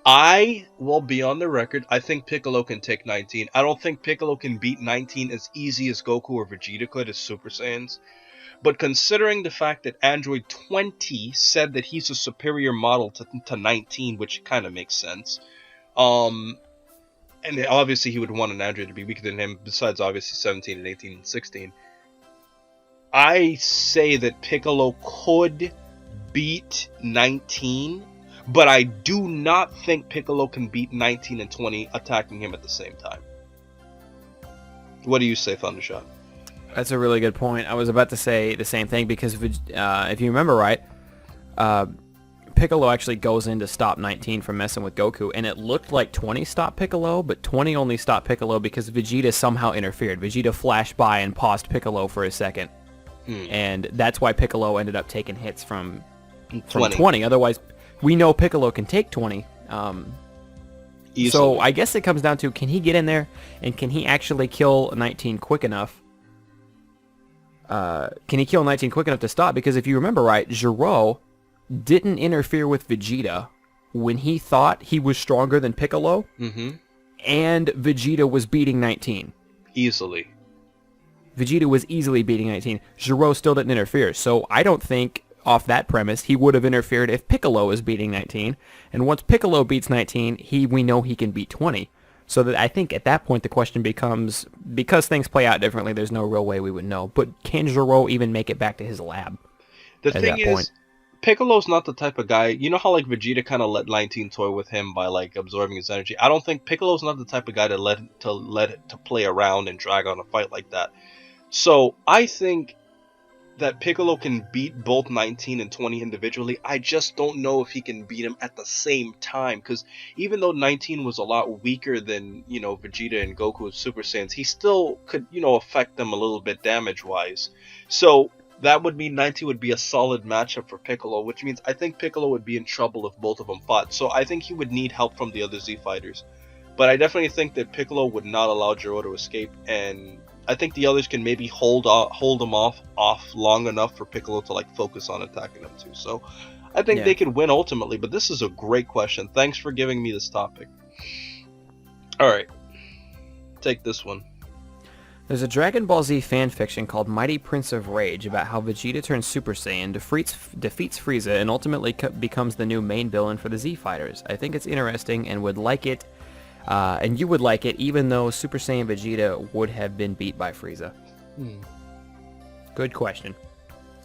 I will be on the record, I think Piccolo can take 19. I don't think Piccolo can beat 19 as easy as Goku or Vegeta could as Super Saiyans. But considering the fact that Android 20 said that he's a superior model to 19, which kind of makes sense. And obviously he would want an Android to be weaker than him, besides obviously 17 and 18 and 16. I say that Piccolo could beat 19, but I do not think Piccolo can beat 19 and 20 attacking him at the same time. What do you say, Thundershot? That's a really good point. I was about to say the same thing because if you remember right, Piccolo actually goes in to stop 19 from messing with Goku, and it looked like 20 stopped Piccolo, but 20 only stopped Piccolo because Vegeta somehow interfered. Vegeta flashed by and paused Piccolo for a second, and that's why Piccolo ended up taking hits from 20. Otherwise, we know Piccolo can take 20. So I guess it comes down to, can he get in there and can he actually kill 19 quick enough? Can he kill 19 quick enough to stop? Because if you remember right, Gero didn't interfere with Vegeta when he thought he was stronger than Piccolo, and Vegeta was beating 19. Easily. Vegeta was easily beating 19. Gero still didn't interfere, so I don't think off that premise, he would have interfered if Piccolo was beating 19. And once Piccolo beats 19, we know he can beat 20. So that I think at that point the question becomes, because things play out differently, there's no real way we would know. But can Gero even make it back to his lab? The thing is, Piccolo's not the type of guy, you know how like Vegeta kind of let 19 toy with him by like absorbing his energy? I don't think Piccolo's not the type of guy to let it play around and drag on a fight like that. So I think that Piccolo can beat both 19 and 20 individually. I just don't know if he can beat him at the same time, because even though 19 was a lot weaker than, Vegeta and Goku as Super Saiyans, he still could, affect them a little bit damage-wise. So that would mean 90 would be a solid matchup for Piccolo, which means I think Piccolo would be in trouble if both of them fought. So I think he would need help from the other Z fighters. But I definitely think that Piccolo would not allow Jiro to escape, and I think the others can maybe hold him off long enough for Piccolo to like focus on attacking them too. So I think they could win ultimately. But this is a great question. Thanks for giving me this topic. All right, take this one. There's a Dragon Ball Z fanfiction called Mighty Prince of Rage about how Vegeta turns Super Saiyan, defeats Frieza, and ultimately becomes the new main villain for the Z Fighters. I think it's interesting and would like it, and you would like it, even though Super Saiyan Vegeta would have been beat by Frieza. Good question.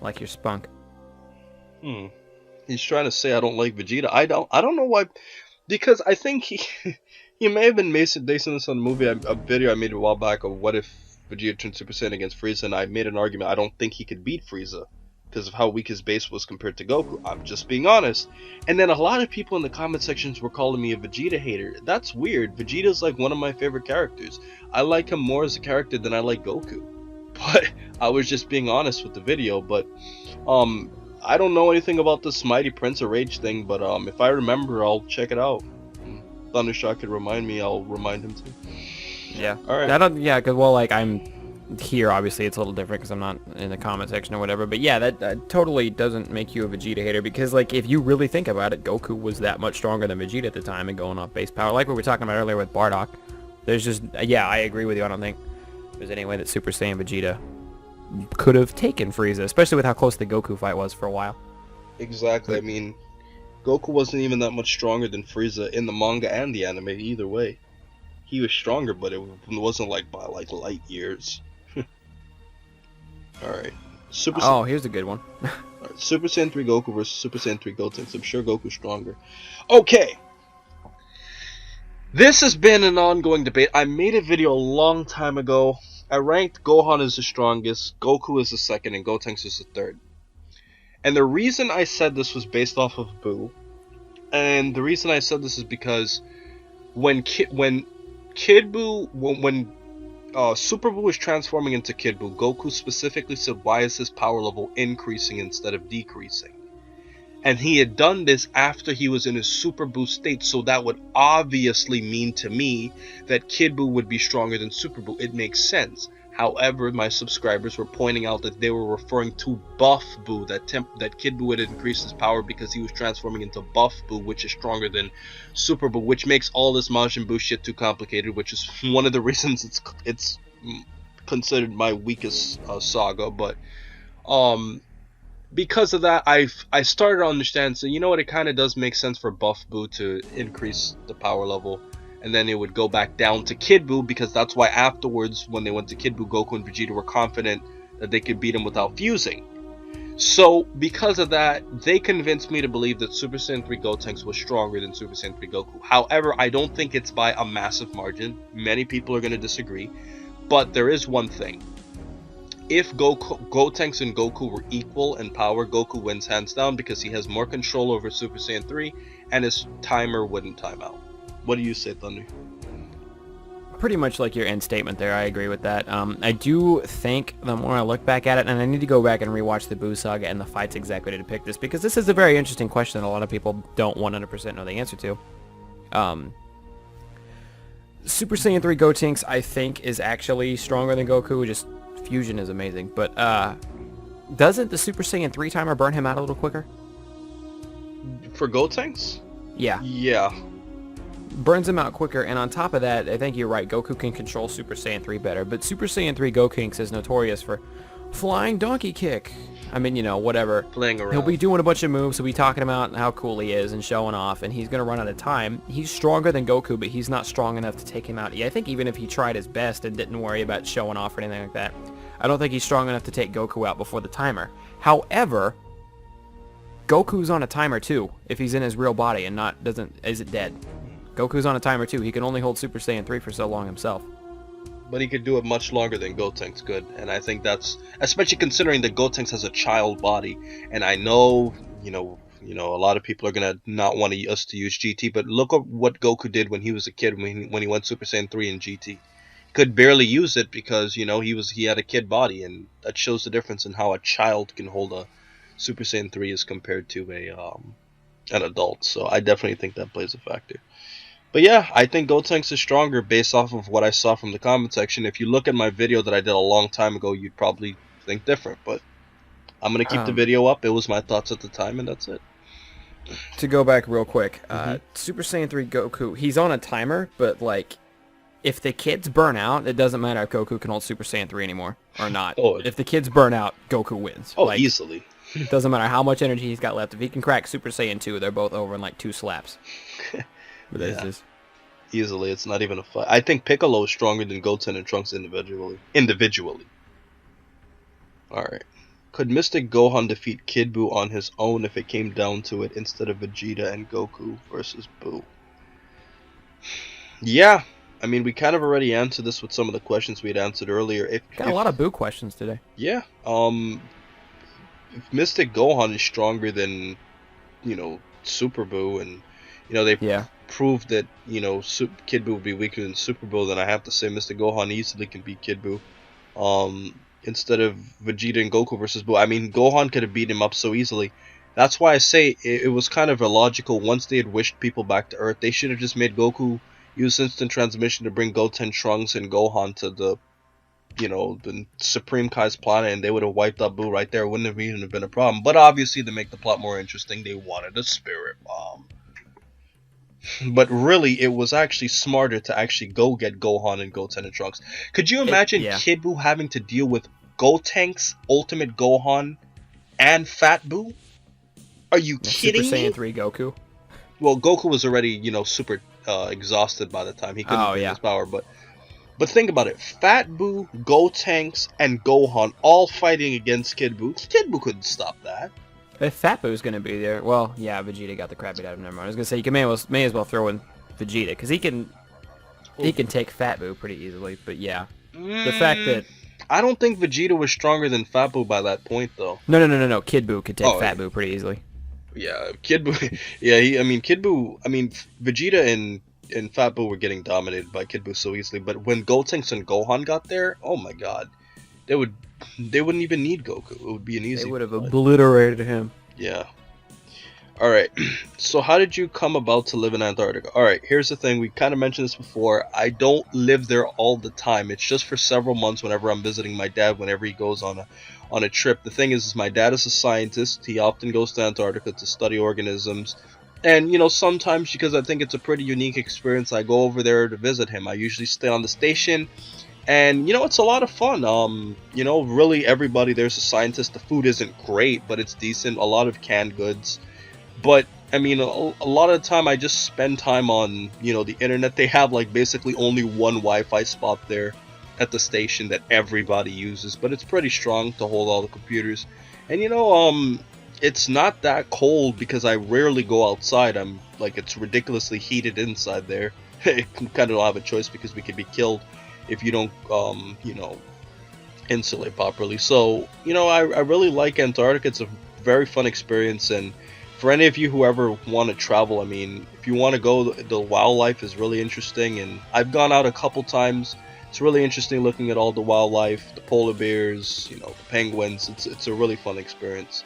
Like your spunk. He's trying to say I don't like Vegeta. I don't know why, because I think he may have been basing this on the movie, a video I made a while back of what if Vegeta turned Super Saiyan against Frieza, and I made an argument I don't think he could beat Frieza because of how weak his base was compared to Goku. I'm just being honest. And then a lot of people in the comment sections were calling me a Vegeta hater. That's weird. Vegeta's like one of my favorite characters. I like him more as a character than I like Goku. But I was just being honest with the video. But I don't know anything about this Mighty Prince of Rage thing, but if I remember, I'll check it out. Thundershot could remind me, I'll remind him too. Yeah. All right. Yeah, because, well, like, I'm here, obviously, it's a little different because I'm not in the comment section or whatever, but yeah, that totally doesn't make you a Vegeta hater, because, like, if you really think about it, Goku was that much stronger than Vegeta at the time and going off base power, like we were talking about earlier with Bardock. There's just, yeah, I agree with you. I don't think there's any way that Super Saiyan Vegeta could have taken Frieza, especially with how close the Goku fight was for a while. Exactly. I mean, Goku wasn't even that much stronger than Frieza in the manga and the anime either way. He was stronger, but it wasn't like by like light years. Alright. Here's a good one. Right. Super Saiyan 3 Goku versus Super Saiyan 3 Gotenks. I'm sure Goku's stronger. Okay. This has been an ongoing debate. I made a video a long time ago. I ranked Gohan as the strongest, Goku as the second, and Gotenks as the third. And the reason I said this was based off of Buu. And the reason I said this is because when Super Buu was transforming into Kid Buu, Goku specifically said, why is his power level increasing instead of decreasing? And he had done this after he was in his Super Buu state, so that would obviously mean to me that Kid Buu would be stronger than Super Buu. It makes sense. However, my subscribers were pointing out that they were referring to Buff Buu, that Kid Buu had increased his power because he was transforming into Buff Buu, which is stronger than Super Buu, which makes all this Majin Buu shit too complicated, which is one of the reasons it's considered my weakest saga. But because of that, I started to understand, so you know what, it kind of does make sense for Buff Buu to increase the power level. And then it would go back down to Kid Buu, because that's why afterwards, when they went to Kid Buu, Goku and Vegeta were confident that they could beat him without fusing. So, because of that, they convinced me to believe that Super Saiyan 3 Gotenks was stronger than Super Saiyan 3 Goku. However, I don't think it's by a massive margin. Many people are going to disagree. But there is one thing. If Gotenks and Goku were equal in power, Goku wins hands down because he has more control over Super Saiyan 3 and his timer wouldn't time out. What do you say, Thunder? Pretty much like your end statement there. I agree with that. I do think the more I look back at it, and I need to go back and rewatch the Buu saga and the fights exactly to depict this, because this is a very interesting question that a lot of people don't 100% know the answer to. Super Saiyan 3 Gotenks, I think, is actually stronger than Goku. Just fusion is amazing. But doesn't the Super Saiyan 3 timer burn him out a little quicker? For Gotenks? Yeah. Yeah. Burns him out quicker, and on top of that, I think you're right, Goku can control Super Saiyan 3 better, but Super Saiyan 3 Gotenks is notorious for flying donkey kick. I mean, you know, whatever. Playing around. He'll be doing a bunch of moves, he'll be talking about how cool he is and showing off, and he's going to run out of time. He's stronger than Goku, but he's not strong enough to take him out. Yeah, I think even if he tried his best and didn't worry about showing off or anything like that, I don't think he's strong enough to take Goku out before the timer. However, Goku's on a timer too, if he's in his real body and isn't dead. Goku's on a timer too. He can only hold Super Saiyan 3 for so long himself. But he could do it much longer than Gotenks could, and I think that's, especially considering that Gotenks has a child body, and I know, you know, a lot of people are gonna not want us to use GT, but look at what Goku did when he was a kid, when he went Super Saiyan 3 in GT. He could barely use it because he had a kid body, and that shows the difference in how a child can hold a Super Saiyan 3 as compared to an adult. So I definitely think that plays a factor. But yeah, I think Gotenks is stronger based off of what I saw from the comment section. If you look at my video that I did a long time ago, you'd probably think different. But I'm going to keep the video up. It was my thoughts at the time, and that's it. To go back real quick, Mm-hmm. Super Saiyan 3 Goku, he's on a timer, but like, if the kids burn out, it doesn't matter if Goku can hold Super Saiyan 3 anymore or not. If the kids burn out, Goku wins. Oh, like, easily. It doesn't matter how much energy he's got left. If he can crack Super Saiyan 2, they're both over in like 2 slaps. But yeah. Just... Easily, it's not even a fight. I think Piccolo is stronger than Goten and Trunks individually. Alright. Could Mystic Gohan defeat Kid Buu on his own if it came down to it instead of Vegeta and Goku versus Buu? Yeah. I mean, we kind of already answered this with some of the questions we had answered earlier. Got a lot of Buu questions today. Yeah. If Mystic Gohan is stronger than, Super Buu, and, they've proved that, Kid Buu would be weaker than Super Buu, then I have to say Mystic Gohan easily can beat Kid Buu. Instead of Vegeta and Goku versus Buu. I mean, Gohan could have beat him up so easily. That's why I say it was kind of illogical. Once they had wished people back to Earth, they should have just made Goku use instant transmission to bring Goten, Trunks, and Gohan to the Supreme Kai's planet, and they would have wiped out Buu right there. It wouldn't have even been a problem. But obviously, to make the plot more interesting, they wanted a spirit bomb. But really, it was actually smarter to actually go get Gohan and Goten and Trunks. Could you imagine Kid Buu having to deal with Gotenks, Ultimate Gohan, and Fat Buu? Are you kidding me? Super Saiyan 3 Goku? Well, Goku was already, super exhausted by the time. He couldn't bring his power, but think about it. Fat Buu, Gotenks, and Gohan all fighting against Kid Buu. Kid Buu couldn't stop that. If Fat Boo's gonna be there, well, yeah, Vegeta got the crap beat out of him. Never mind. I was gonna say you may as well throw in Vegeta because he can take Fat Buu pretty easily. But yeah, the fact that I don't think Vegeta was stronger than Fat Buu by that point, though. No. Kid Buu could take Fat Buu pretty easily. Yeah, Kid Buu. Yeah, Kid Buu. I mean, Vegeta and Fat Buu were getting dominated by Kid Buu so easily. But when Gotenks and Gohan got there, oh my God, they wouldn't even need Goku. It would be an easy. They would have obliterated him. Yeah. Alright, so how did you come about to live in Antarctica? Alright, here's the thing. We kind of mentioned this before. I don't live there all the time. It's just for several months whenever I'm visiting my dad, whenever he goes on a trip. The thing is my dad is a scientist. He often goes to Antarctica to study organisms. And, sometimes because I think it's a pretty unique experience, I go over there to visit him. I usually stay on the station. And, it's a lot of fun. Really everybody there's a scientist. The food isn't great, but it's decent. A lot of canned goods. But, I mean, a lot of the time I just spend time on, the internet. They have, basically only one Wi-Fi spot there at the station that everybody uses. But it's pretty strong to hold all the computers. And, it's not that cold because I rarely go outside. It's ridiculously heated inside there. I kind of don't have a choice because we could be killed if you don't, insulate properly. So, I really like Antarctica. It's a very fun experience, and for any of you who ever want to travel, I mean, if you want to go, the wildlife is really interesting, and I've gone out a couple times. It's really interesting looking at all the wildlife, the polar bears, the penguins. It's a really fun experience.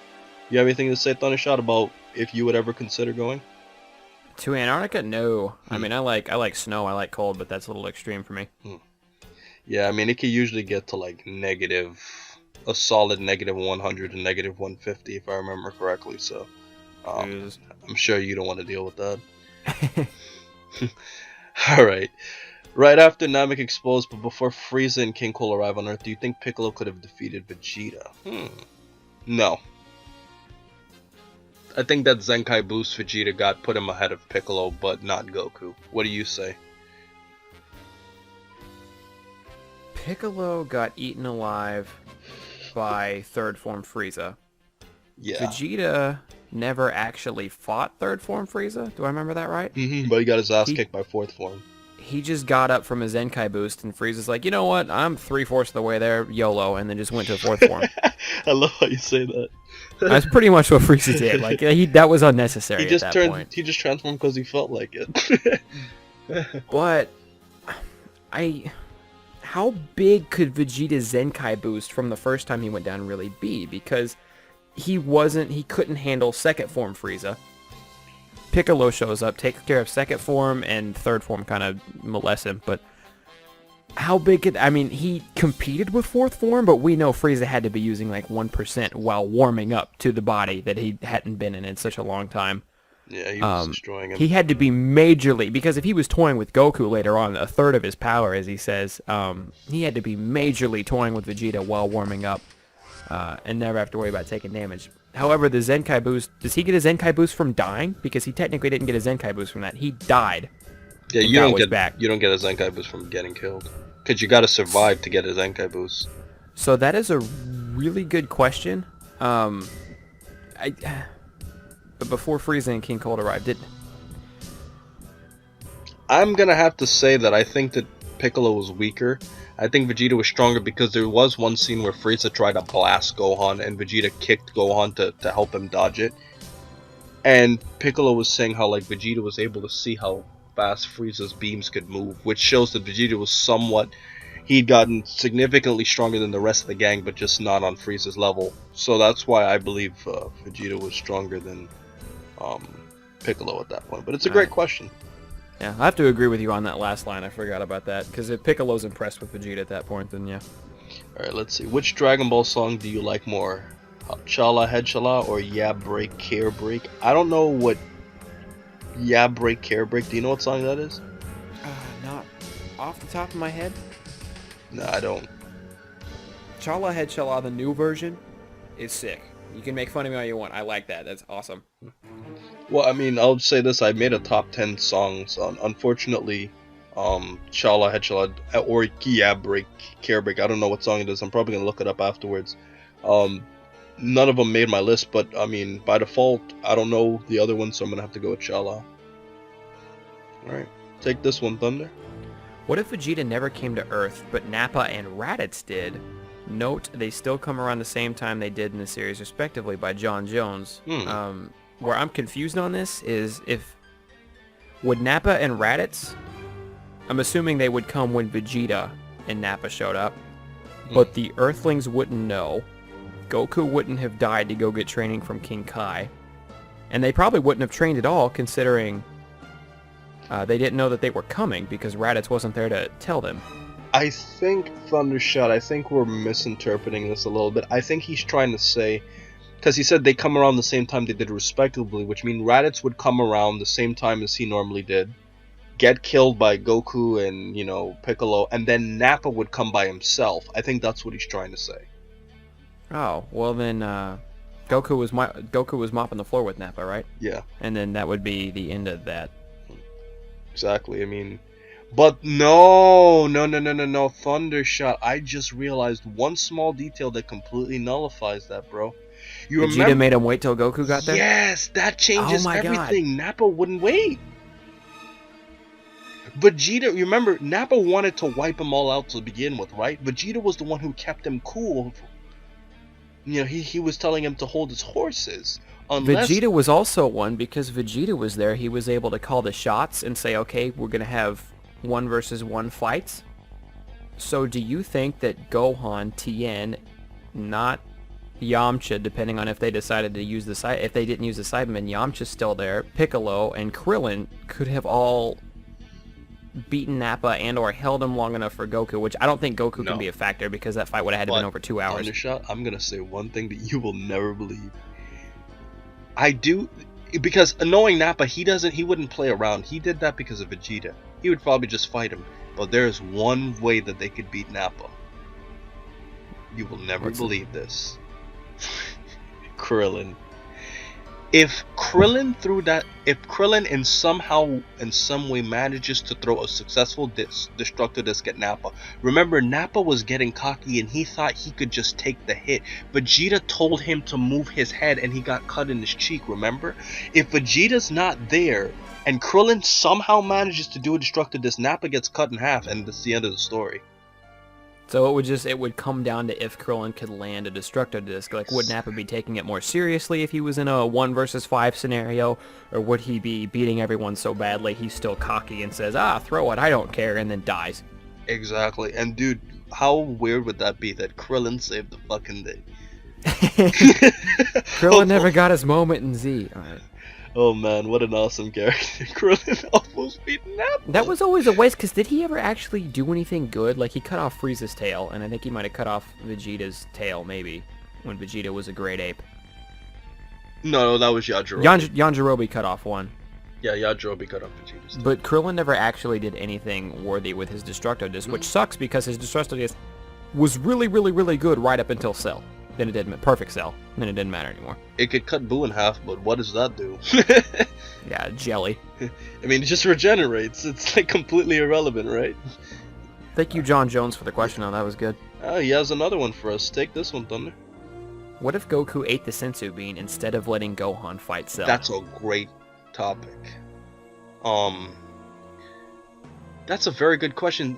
You have anything to say, Thundershot, about if you would ever consider going? To Antarctica? No. I mean, I like snow, I like cold, but that's a little extreme for me. Yeah, I mean, it can usually get to a solid -100 and -150 if I remember correctly, so I'm sure you don't want to deal with that. Alright. Right after Namek explodes, but before Frieza and King Cole arrive on Earth, do you think Piccolo could have defeated Vegeta? No. I think that Zenkai boost Vegeta got put him ahead of Piccolo, but not Goku. What do you say? Piccolo got eaten alive by third form Frieza. Yeah. Vegeta never actually fought third form Frieza. Do I remember that right? But he got his ass kicked by fourth form. He just got up from his Zenkai boost, and Frieza's like, you know what? I'm 3/4 of the way there, YOLO, and then just went to fourth form. I love how you say that. That's pretty much what Frieza did. Like, that was unnecessary at that point. He just transformed because he felt like it. But how big could Vegeta's Zenkai boost from the first time he went down really be? Because he couldn't handle second form Frieza. Piccolo shows up, takes care of second form, and third form kind of molests him, but how big could... I mean, he competed with fourth form, but we know Frieza had to be using like 1% while warming up to the body that he hadn't been in such a long time. Yeah, he was destroying him. He had to be majorly... Because if he was toying with Goku later on, a third of his power, as he says, he had to be majorly toying with Vegeta while warming up and never have to worry about taking damage. However, the Zenkai boost... Does he get a Zenkai boost from dying? Because he technically didn't get a Zenkai boost from that. He died. Yeah, you don't get a Zenkai boost from getting killed. Because you gotta survive to get a Zenkai boost. So that is a really good question. But before Frieza and King Cold arrived, I'm gonna have to say that I think that Piccolo was weaker. I think Vegeta was stronger because there was one scene where Frieza tried to blast Gohan and Vegeta kicked Gohan to help him dodge it. And Piccolo was saying how like Vegeta was able to see how fast Frieza's beams could move, which shows that Vegeta was he'd gotten significantly stronger than the rest of the gang, but just not on Frieza's level. So that's why I believe Vegeta was stronger than Piccolo at that point. But it's a great question. Yeah, I have to agree with you on that last line. I forgot about that. Because if Piccolo's impressed with Vegeta at that point, then yeah. Alright, let's see. Which Dragon Ball song do you like more? Chala Head Chala or Yeah Break Care Break? I don't know what Yeah Break Care Break. Do you know what song that is? Not off the top of my head. No, I don't. Chala Head Chala, the new version, is sick. You can make fun of me all you want. I like that. That's awesome. Well, I mean, I'll say this. I made a top 10 songs. Unfortunately, Chala Head Chala or Yeah Break Care Break. I don't know what song it is. I'm probably going to look it up afterwards. None of them made my list, but I mean, by default, I don't know the other one, so I'm going to have to go with Chala. Alright, take this one, Thunder. What if Vegeta never came to Earth, but Nappa and Raditz did? Note, they still come around the same time they did in the series, respectively, by John Jones. Where I'm confused on this is would Nappa and Raditz, I'm assuming they would come when Vegeta and Nappa showed up, but the Earthlings wouldn't know. Goku wouldn't have died to go get training from King Kai. And they probably wouldn't have trained at all, considering they didn't know that they were coming, because Raditz wasn't there to tell them. I think, Thundershot, I think we're misinterpreting this a little bit. I think he's trying to say, because he said they come around the same time they did respectively, which means Raditz would come around the same time as he normally did, get killed by Goku and, you know, Piccolo, and then Nappa would come by himself. I think that's what he's trying to say. Oh, well then, Goku was mopping the floor with Nappa, right? Yeah. And then that would be the end of that. Exactly, I mean... But no, Thundershot, I just realized one small detail that completely nullifies that, bro. You Vegeta remember... made him wait till Goku got there? Yes, that changes everything. God. Nappa wouldn't wait. Vegeta, you remember, Nappa wanted to wipe them all out to begin with, right? Vegeta was the one who kept him cool. You know, he was telling him to hold his horses. Vegeta was also one, because Vegeta was there. He was able to call the shots and say, okay, we're going to have 1 versus 1 fights. So do you think that Gohan, Tien, not Yamcha, depending on if they decided to use the if they didn't use the Cybermen, Yamcha's still there, Piccolo and Krillin could have all beaten Nappa and or held him long enough for Goku, which I don't think Goku can be a factor, because that fight would have had to been over 2 hours. Thundershot, I'm going to say one thing that you will never believe. I do, because knowing Nappa, he wouldn't play around. He did that because of Vegeta. He would probably just fight him. But there is one way that they could beat Nappa. You will never believe this. Krillin. If Krillin in some way manages to throw a successful destructor disc at Nappa, remember Nappa was getting cocky and he thought he could just take the hit. Vegeta told him to move his head and he got cut in his cheek, remember? If Vegeta's not there and Krillin somehow manages to do a destructor disc, Nappa gets cut in half and that's the end of the story. So it would come down to if Krillin could land a destructor disc. Like, would Nappa be taking it more seriously if he was in a 1 versus 5 scenario, or would he be beating everyone so badly he's still cocky and says, throw it, I don't care, and then dies? Exactly. And dude, how weird would that be that Krillin saved the fucking day? Krillin never got his moment in Z. All right. Oh man, what an awesome character. Krillin almost beat Nappa. That was always a waste, because did he ever actually do anything good? Like, he cut off Frieza's tail, and I think he might have cut off Vegeta's tail, maybe, when Vegeta was a great ape. No, that was Yajirobe. Yajirobe cut off one. Yeah, Yajirobe cut off Vegeta's tail. But Krillin never actually did anything worthy with his Destructo Disc, which sucks because his Destructo Disc was really, really, really good right up until Cell. Then it didn't, perfect Cell. Then it didn't matter anymore. It could cut Boo in half, but what does that do? Yeah, jelly. I mean, it just regenerates. It's like completely irrelevant, right? Thank you, John Jones, for the question. Oh, that was good. He has another one for us. Take this one, Thunder. What if Goku ate the Senzu Bean instead of letting Gohan fight Cell? That's a great topic. That's a very good question.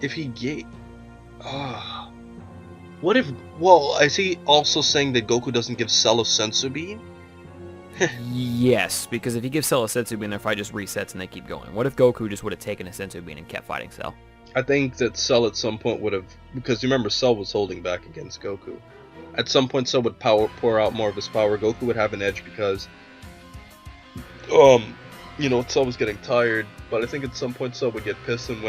If he gave... what if... Well, is he also saying that Goku doesn't give Cell a Senzu Bean? Yes, because if he gives Cell a Senzu Bean, their fight just resets and they keep going. What if Goku just would have taken a Senzu Bean and kept fighting Cell? I think that Cell at some point would have... Because remember, Cell was holding back against Goku. At some point, Cell would pour out more of his power. Goku would have an edge because... you know, Cell was getting tired, but I think at some point Cell would get pissed, and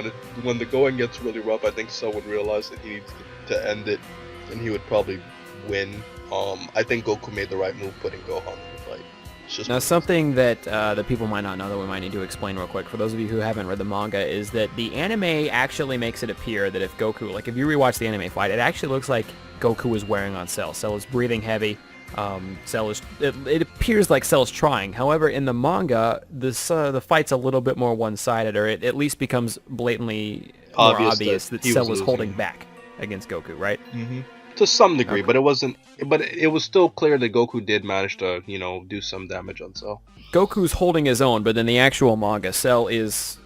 when the going gets really rough, I think Cell would realize that he needs to end it, and he would probably win. I think Goku made the right move putting Gohan in the fight. Now, something that the people might not know that we might need to explain real quick, for those of you who haven't read the manga, is that the anime actually makes it appear that if Goku, like if you rewatch the anime fight, it actually looks like Goku is wearing on Cell. Cell is breathing heavy. Cell is, it appears like Cell is trying. However, in the manga, the fight's a little bit more one-sided, or it at least becomes blatantly more obvious that Cell was holding back against Goku, right? Mm-hmm. To some degree, okay. But it wasn't. But it was still clear that Goku did manage to, you know, do some damage on Cell. Goku's holding his own, but in the actual manga, Cell is,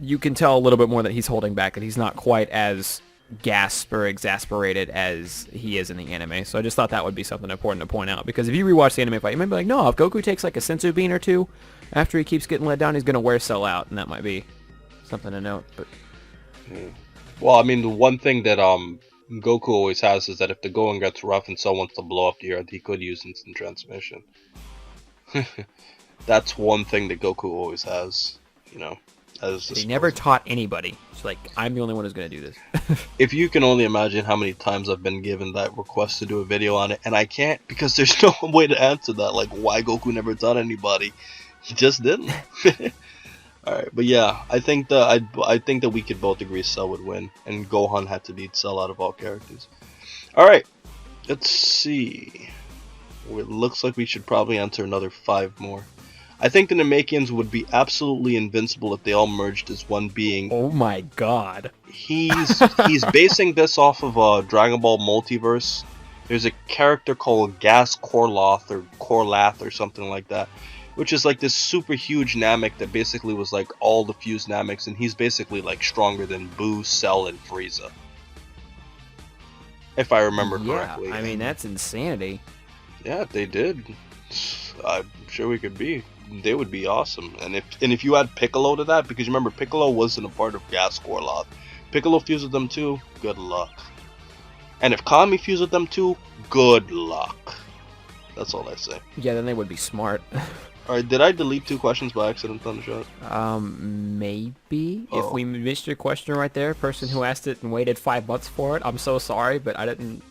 you can tell a little bit more that he's holding back, and he's not quite as gasped or exasperated as he is in the anime. So I just thought that would be something important to point out, because if you rewatch the anime fight, you might be like, no, if Goku takes like a Senzu Bean or two after he keeps getting let down, he's going to wear Cell out, and that might be something to note. But well, I mean, the one thing that Goku always has is that if the going gets rough and Cell wants to blow up the earth, he could use instant transmission. That's one thing that Goku always has, you know. He never taught anybody. It's like, I'm the only one who's going to do this. If you can only imagine how many times I've been given that request to do a video on it, and I can't because there's no way to answer that. Like, why Goku never taught anybody? He just didn't. Alright, but yeah, I think that we could both agree Cell would win, and Gohan had to beat Cell out of all characters. Alright, let's see. It looks like we should probably answer another 5 more. I think the Namekians would be absolutely invincible if they all merged as one being. Oh my god. He's basing this off of a Dragon Ball multiverse. There's a character called Gas Korlath or Korlath or something like that, which is like this super huge Namek that basically was like all the fused Nameks, and he's basically like stronger than Boo, Cell, and Frieza. If I remember correctly. I mean, that's insanity. Yeah, if they did, I'm sure we could be. They would be awesome. And if you add Piccolo to that, because remember Piccolo wasn't a part of Gas Korlath. Piccolo fused with them too, good luck. And if Kami fused with them too, good luck. That's all I say. Yeah, then they would be smart. Alright, did I delete 2 questions by accident, Thundershot? Maybe. If we missed your question right there, person who asked it and waited 5 months for it, I'm so sorry, but I didn't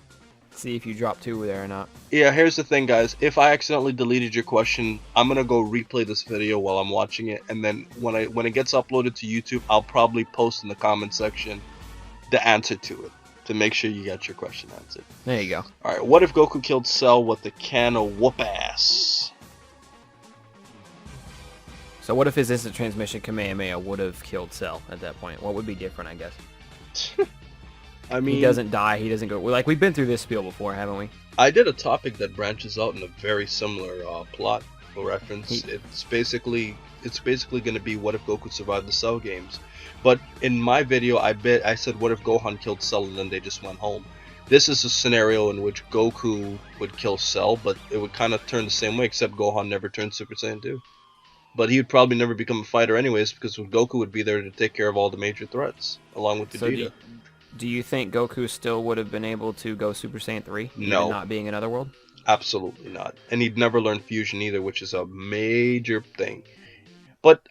see if you dropped 2 there or not. Yeah, here's the thing, guys. If I accidentally deleted your question, I'm gonna go replay this video while I'm watching it, and then when it gets uploaded to YouTube, I'll probably post in the comment section the answer to it to make sure you got your question answered. There you go. Alright, what if Goku killed Cell with a can of whoop ass? So what if his instant transmission Kamehameha would have killed Cell at that point? What would be different, I guess? I mean, he doesn't die, he doesn't go... Like, we've been through this spiel before, haven't we? I did a topic that branches out in a very similar plot reference. It's basically going to be what if Goku survived the Cell games. But in my video, I said what if Gohan killed Cell and then they just went home. This is a scenario in which Goku would kill Cell, but it would kind of turn the same way, except Gohan never turned Super Saiyan 2. But he would probably never become a fighter anyways, because Goku would be there to take care of all the major threats, along with So Vegeta. do you think Goku still would have been able to go Super Saiyan 3, even No, not being in Otherworld? absolutely not. And he'd never learn fusion either, which is a major thing. But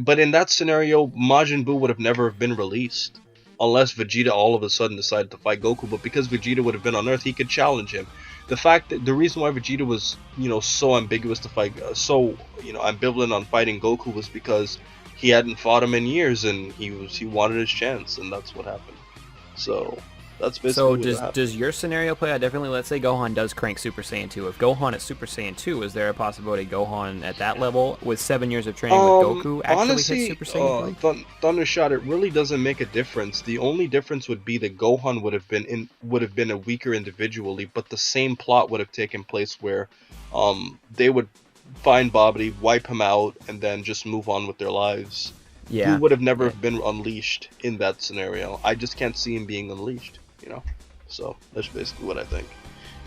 but in that scenario, Majin Buu would have never been released unless Vegeta all of a sudden decided to fight Goku. But because Vegeta would have been on Earth, he could challenge him. The reason why Vegeta was so ambiguous to fight, so ambivalent on fighting Goku was because he hadn't fought him in years, and he wanted his chance, and that's what happened. So that's basically So what happened. does your scenario play out differently? Let's say Gohan does crank Super Saiyan 2. If Gohan is Super Saiyan 2, is there a possibility Gohan at that level, with 7 years of training with Goku, actually Honestly, hits Super Saiyan 3? Thundershot, it really doesn't make a difference. The only difference would be that Gohan would have been a weaker individually, but the same plot would have taken place where they would find Babidi, wipe him out, and then just move on with their lives. Yeah. He would have never been unleashed in that scenario. I just can't see him being unleashed, So that's basically what I think.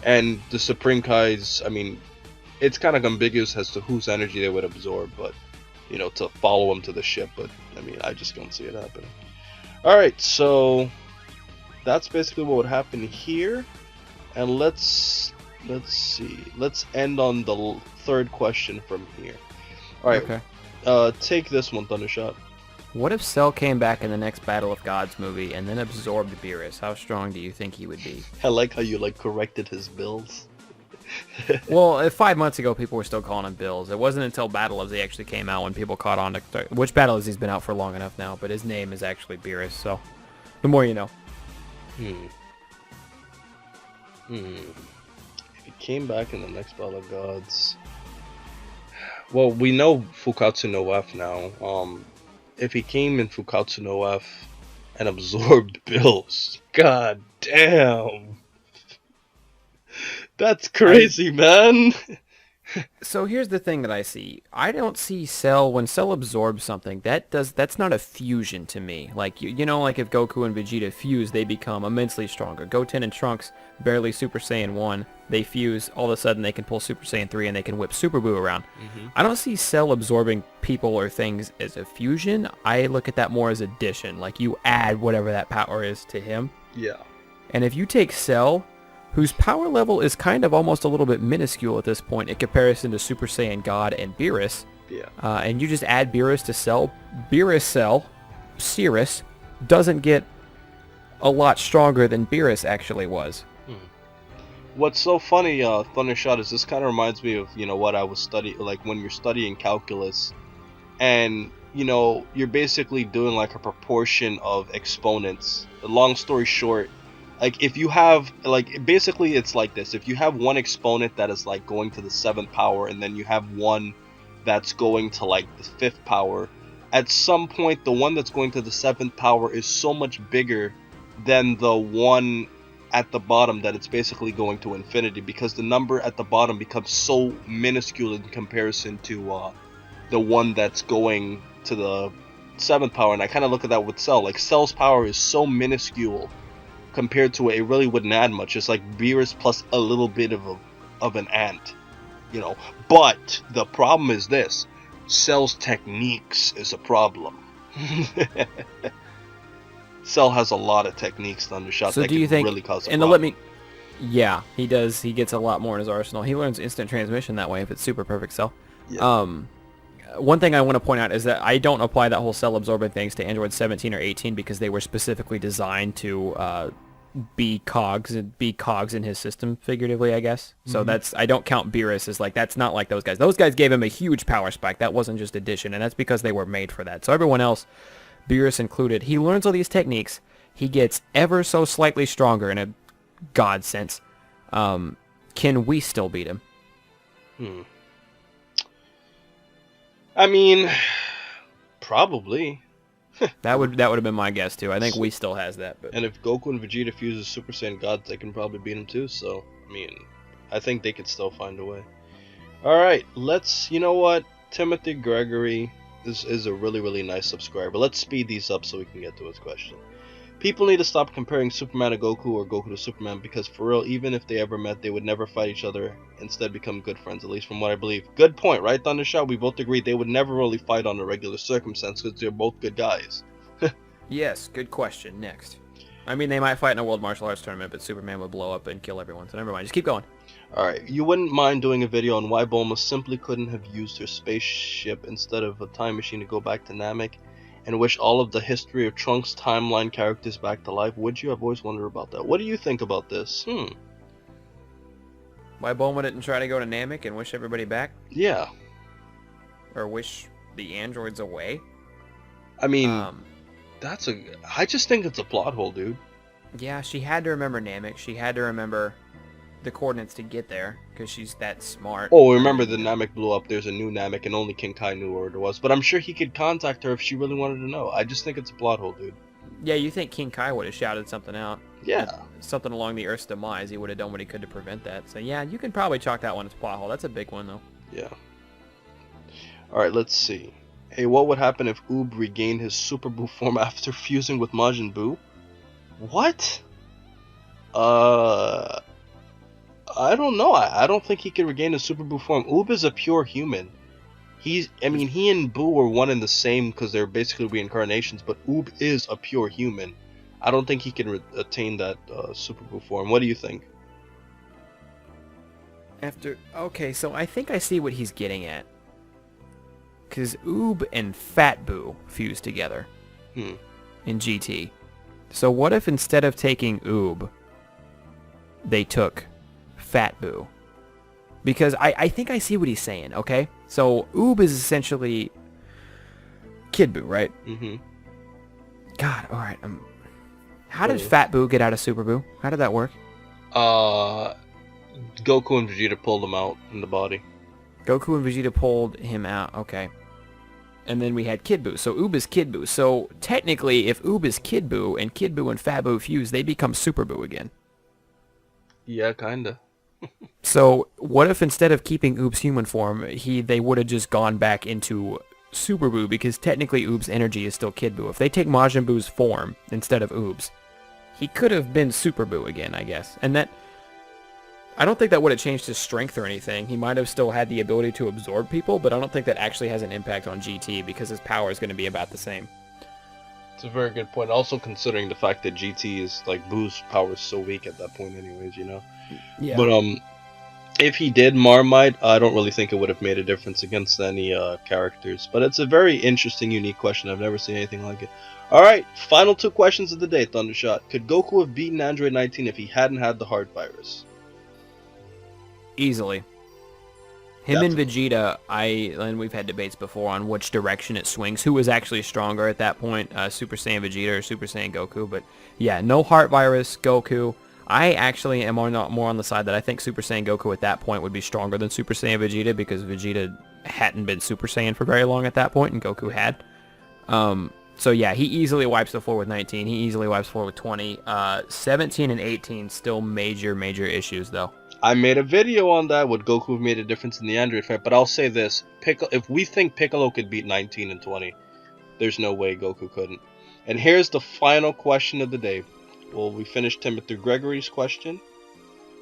And the Supreme Kais, I mean, it's kind of ambiguous as to whose energy they would absorb, but to follow him to the ship. But I mean, I just don't see it happening. All right, so that's basically what would happen here. And let's see. Let's end on the third question from here. All right. Okay. Take this one, Thundershot. What if Cell came back in the next Battle of Gods movie and then absorbed Beerus? How strong do you think he would be? I like how you corrected his bills. Well, 5 months ago, people were still calling him Bills. It wasn't until Battle of Z actually came out when people caught on to... Which Battle of Z's been out for long enough now, but his name is actually Beerus, so... The more you know. If he came back in the next Battle of Gods... Well, we know Fukatsu no F now. If he came in Fukatsu no F and absorbed Bills, god damn. That's crazy, man. So here's the thing that I see. I don't see Cell, when Cell absorbs something, that's not a fusion to me. Like, like if Goku and Vegeta fuse, they become immensely stronger. Goten and Trunks, barely Super Saiyan 1, they fuse, all of a sudden they can pull Super Saiyan 3 and they can whip Super Buu around. I don't see Cell absorbing people or things as a fusion. I look at that more as addition. Like, you add whatever that power is to him. Yeah. And if you take Cell, whose power level is kind of almost a little bit minuscule at this point in comparison to Super Saiyan God and Beerus. Yeah. And you just add Beerus to Cell. Cirrus, doesn't get a lot stronger than Beerus actually was. What's so funny, Thundershot, is this kind of reminds me of, what I was studying, like when you're studying calculus, and, you're basically doing a proportion of exponents. Long story short, if you have, basically it's like this. If you have one exponent that is, going to the 7th power, and then you have one that's going to, the 5th power, at some point, the one that's going to the 7th power is so much bigger than the one at the bottom that it's basically going to infinity, because the number at the bottom becomes so minuscule in comparison to the one that's going to the 7th power. And I kind of look at that with Cell. Cell's power is so minuscule compared to it really wouldn't add much. It's like Beerus plus a little bit of an ant, But the problem is this: Cell's techniques is a problem. Cell has a lot of techniques, Thundershot, So that do you can think, really cause a and problem. yeah, he does. He gets a lot more in his arsenal. He learns instant transmission that way if it's super perfect Cell. Yeah. One thing I want to point out is that I don't apply that whole Cell absorbing things to Android 17 or 18 because they were specifically designed to be cogs in his system, figuratively, I guess. So I don't count Beerus as that's not like those guys. Those guys gave him a huge power spike. That wasn't just addition, and that's because they were made for that. So everyone else, Beerus included, he learns all these techniques. He gets ever so slightly stronger in a god sense. Can we still beat him? I mean, probably. That would have been my guess too. I think we still has that. But And if Goku and Vegeta fuses Super Saiyan gods, they can probably beat him too. So, I mean, I think they could still find a way. Alright, you know what? Timothy Gregory is a really, really nice subscriber. Let's speed these up so we can get to his question. People need to stop comparing Superman to Goku or Goku to Superman because for real, even if they ever met, they would never fight each other, instead become good friends, at least from what I believe. Good point, right, Thundershot? We both agree they would never really fight on a regular circumstance because they're both good guys. Yes, good question. Next. I mean, they might fight in a World Martial Arts tournament, but Superman would blow up and kill everyone, so never mind. Just keep going. Alright, you wouldn't mind doing a video on why Bulma simply couldn't have used her spaceship instead of a time machine to go back to Namek and wish all of the history of Trunks timeline characters back to life, would you? I've always wondered about that. What do you think about this? Why Bulma didn't try to go to Namek and wish everybody back? Yeah. Or wish the androids away? I mean, I just think it's a plot hole, dude. Yeah, she had to remember Namek. She had to remember the coordinates to get there, because she's that smart. Oh, remember the Namek blew up, there's a new Namek, and only King Kai knew where it was. But I'm sure he could contact her if she really wanted to know. I just think it's a plot hole, dude. Yeah, you think King Kai would have shouted something out. Yeah. Something along the Earth's demise. He would have done what he could to prevent that. So yeah, you can probably chalk that one as plot hole. That's a big one, though. Yeah. Alright, let's see. Hey, what would happen if Oob regained his Super Buu form after fusing with Majin Buu? What? I don't know. I don't think he could regain his Super Buu form. Oob is a pure human. He and Buu were one and the same because they're basically reincarnations, but Oob is a pure human. I don't think he can attain that Super Buu form. What do you think? Okay, so I think I see what he's getting at. Because Oob and Fat Buu fused together in GT. So what if instead of taking Oob, they took Fat Buu? Because I think I see what he's saying, okay? So Oob is essentially Kid Buu, right? Mm-hmm. God, alright. How did Fat Buu get out of Super Buu? How did that work? Goku and Vegeta pulled him out in the body. Goku and Vegeta pulled him out, okay. And then we had Kid Buu. So Oob is Kid Buu. So technically, if Oob is Kid Buu and Fat Buu fuse, they become Super Buu again. Yeah, kinda. So what if instead of keeping Oob's human form, they would have just gone back into Super Buu, because technically Oob's energy is still Kid Buu. If they take Majin Buu's form instead of Oob's, he could have been Super Buu again, I guess. And that, I don't think that would have changed his strength or anything. He might have still had the ability to absorb people, but I don't think that actually has an impact on GT, because his power is going to be about the same. It's a very good point. Also considering the fact that GT is, like, Boo's power is so weak at that point anyways, you know? Yeah. But, if he did Marmite, I don't really think it would have made a difference against any characters. But it's a very interesting, unique question. I've never seen anything like it. Alright, final two questions of the day, Thundershot. Could Goku have beaten Android 19 if he hadn't had the heart virus? Easily. Him and Vegeta, and we've had debates before on which direction it swings. Who was actually stronger at that point, Super Saiyan Vegeta or Super Saiyan Goku? But yeah, no heart virus, Goku. I actually am more on the side that I think Super Saiyan Goku at that point would be stronger than Super Saiyan Vegeta, because Vegeta hadn't been Super Saiyan for very long at that point, and Goku had. So yeah, he easily wipes the floor with 19. He easily wipes the floor with 20. 17 and 18 still major issues though. I made a video on that. Would Goku have made a difference in the Android fight? But I'll say this: if we think Piccolo could beat 19 and 20, there's no way Goku couldn't. And here's the final question of the day. Well, we finished Timothy Gregory's question,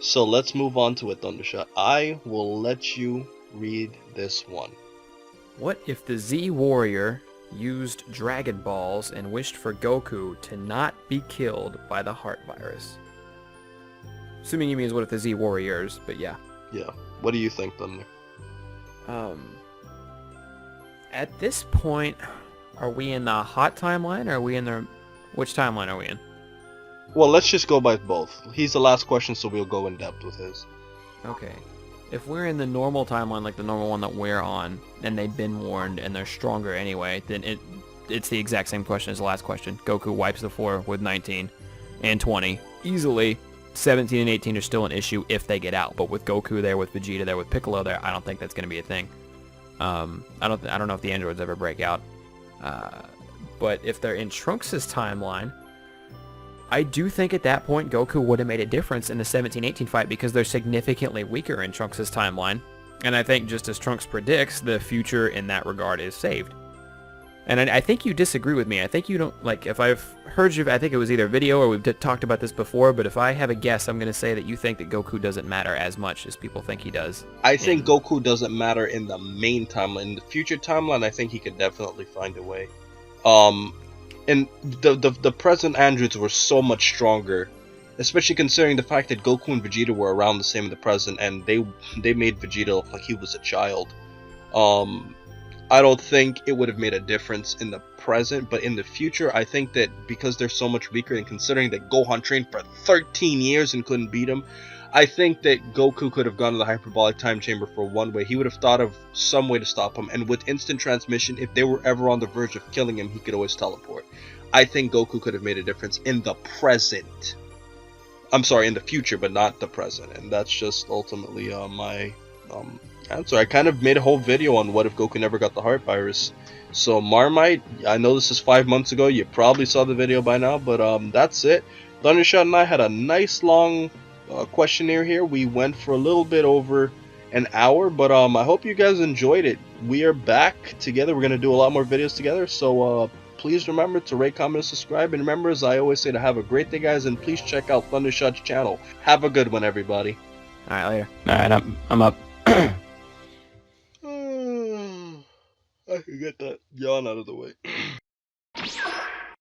so let's move on to it, Thundershot. I will let you read this one. What if the Z Warrior used Dragon Balls and wished for Goku to not be killed by the heart virus? Assuming you means what if the Z Warriors, but yeah. Yeah. What do you think, Thunder? At this point, are we in the hot timeline, or are we in the... Which timeline are we in? Well, let's just go by both. He's the last question, so we'll go in depth with his. Okay. If we're in the normal timeline, like the normal one that we're on, and they've been warned, and they're stronger anyway, then it's the exact same question as the last question. Goku wipes the floor with 19 and 20 easily. 17 and 18 are still an issue if they get out, but with Goku there, with Vegeta there, with Piccolo there, I don't think that's going to be a thing. I don't know if the androids ever break out. But if they're in Trunks' timeline, I do think at that point Goku would have made a difference in the 17-18 fight, because they're significantly weaker in Trunks' timeline. And I think, just as Trunks predicts, the future in that regard is saved. And I think you disagree with me. I think you don't, like, if I've heard you, I think it was either video or we've talked about this before, but if I have a guess, I'm going to say that you think that Goku doesn't matter as much as people think he does. I think Goku doesn't matter in the main timeline. In the future timeline, I think he could definitely find a way. And the present androids were so much stronger, especially considering the fact that Goku and Vegeta were around the same in the present, and they made Vegeta look like he was a child. I don't think it would have made a difference in the present, but in the future, I think that because they're so much weaker, and considering that Gohan trained for 13 years and couldn't beat him, I think that Goku could have gone to the hyperbolic time chamber for one way. He would have thought of some way to stop him, and with instant transmission, if they were ever on the verge of killing him, he could always teleport. I think Goku could have made a difference in the present. I'm sorry, in the future, but not the present, and that's just ultimately my answer. I kind of made a whole video on what if Goku never got the heart virus. So Marmite, I know this is 5 months ago, you probably saw the video by now, but that's it. Thundershot and I had a nice long questionnaire here. We went for a little bit over an hour, but I hope you guys enjoyed it. We are back together. We're going to do a lot more videos together, so please remember to rate, comment, and subscribe. And remember, as I always say, to have a great day, guys, and please check out Thundershot's channel. Have a good one, everybody. Alright, later. Alright, I'm up. I can get that yawn out of the way.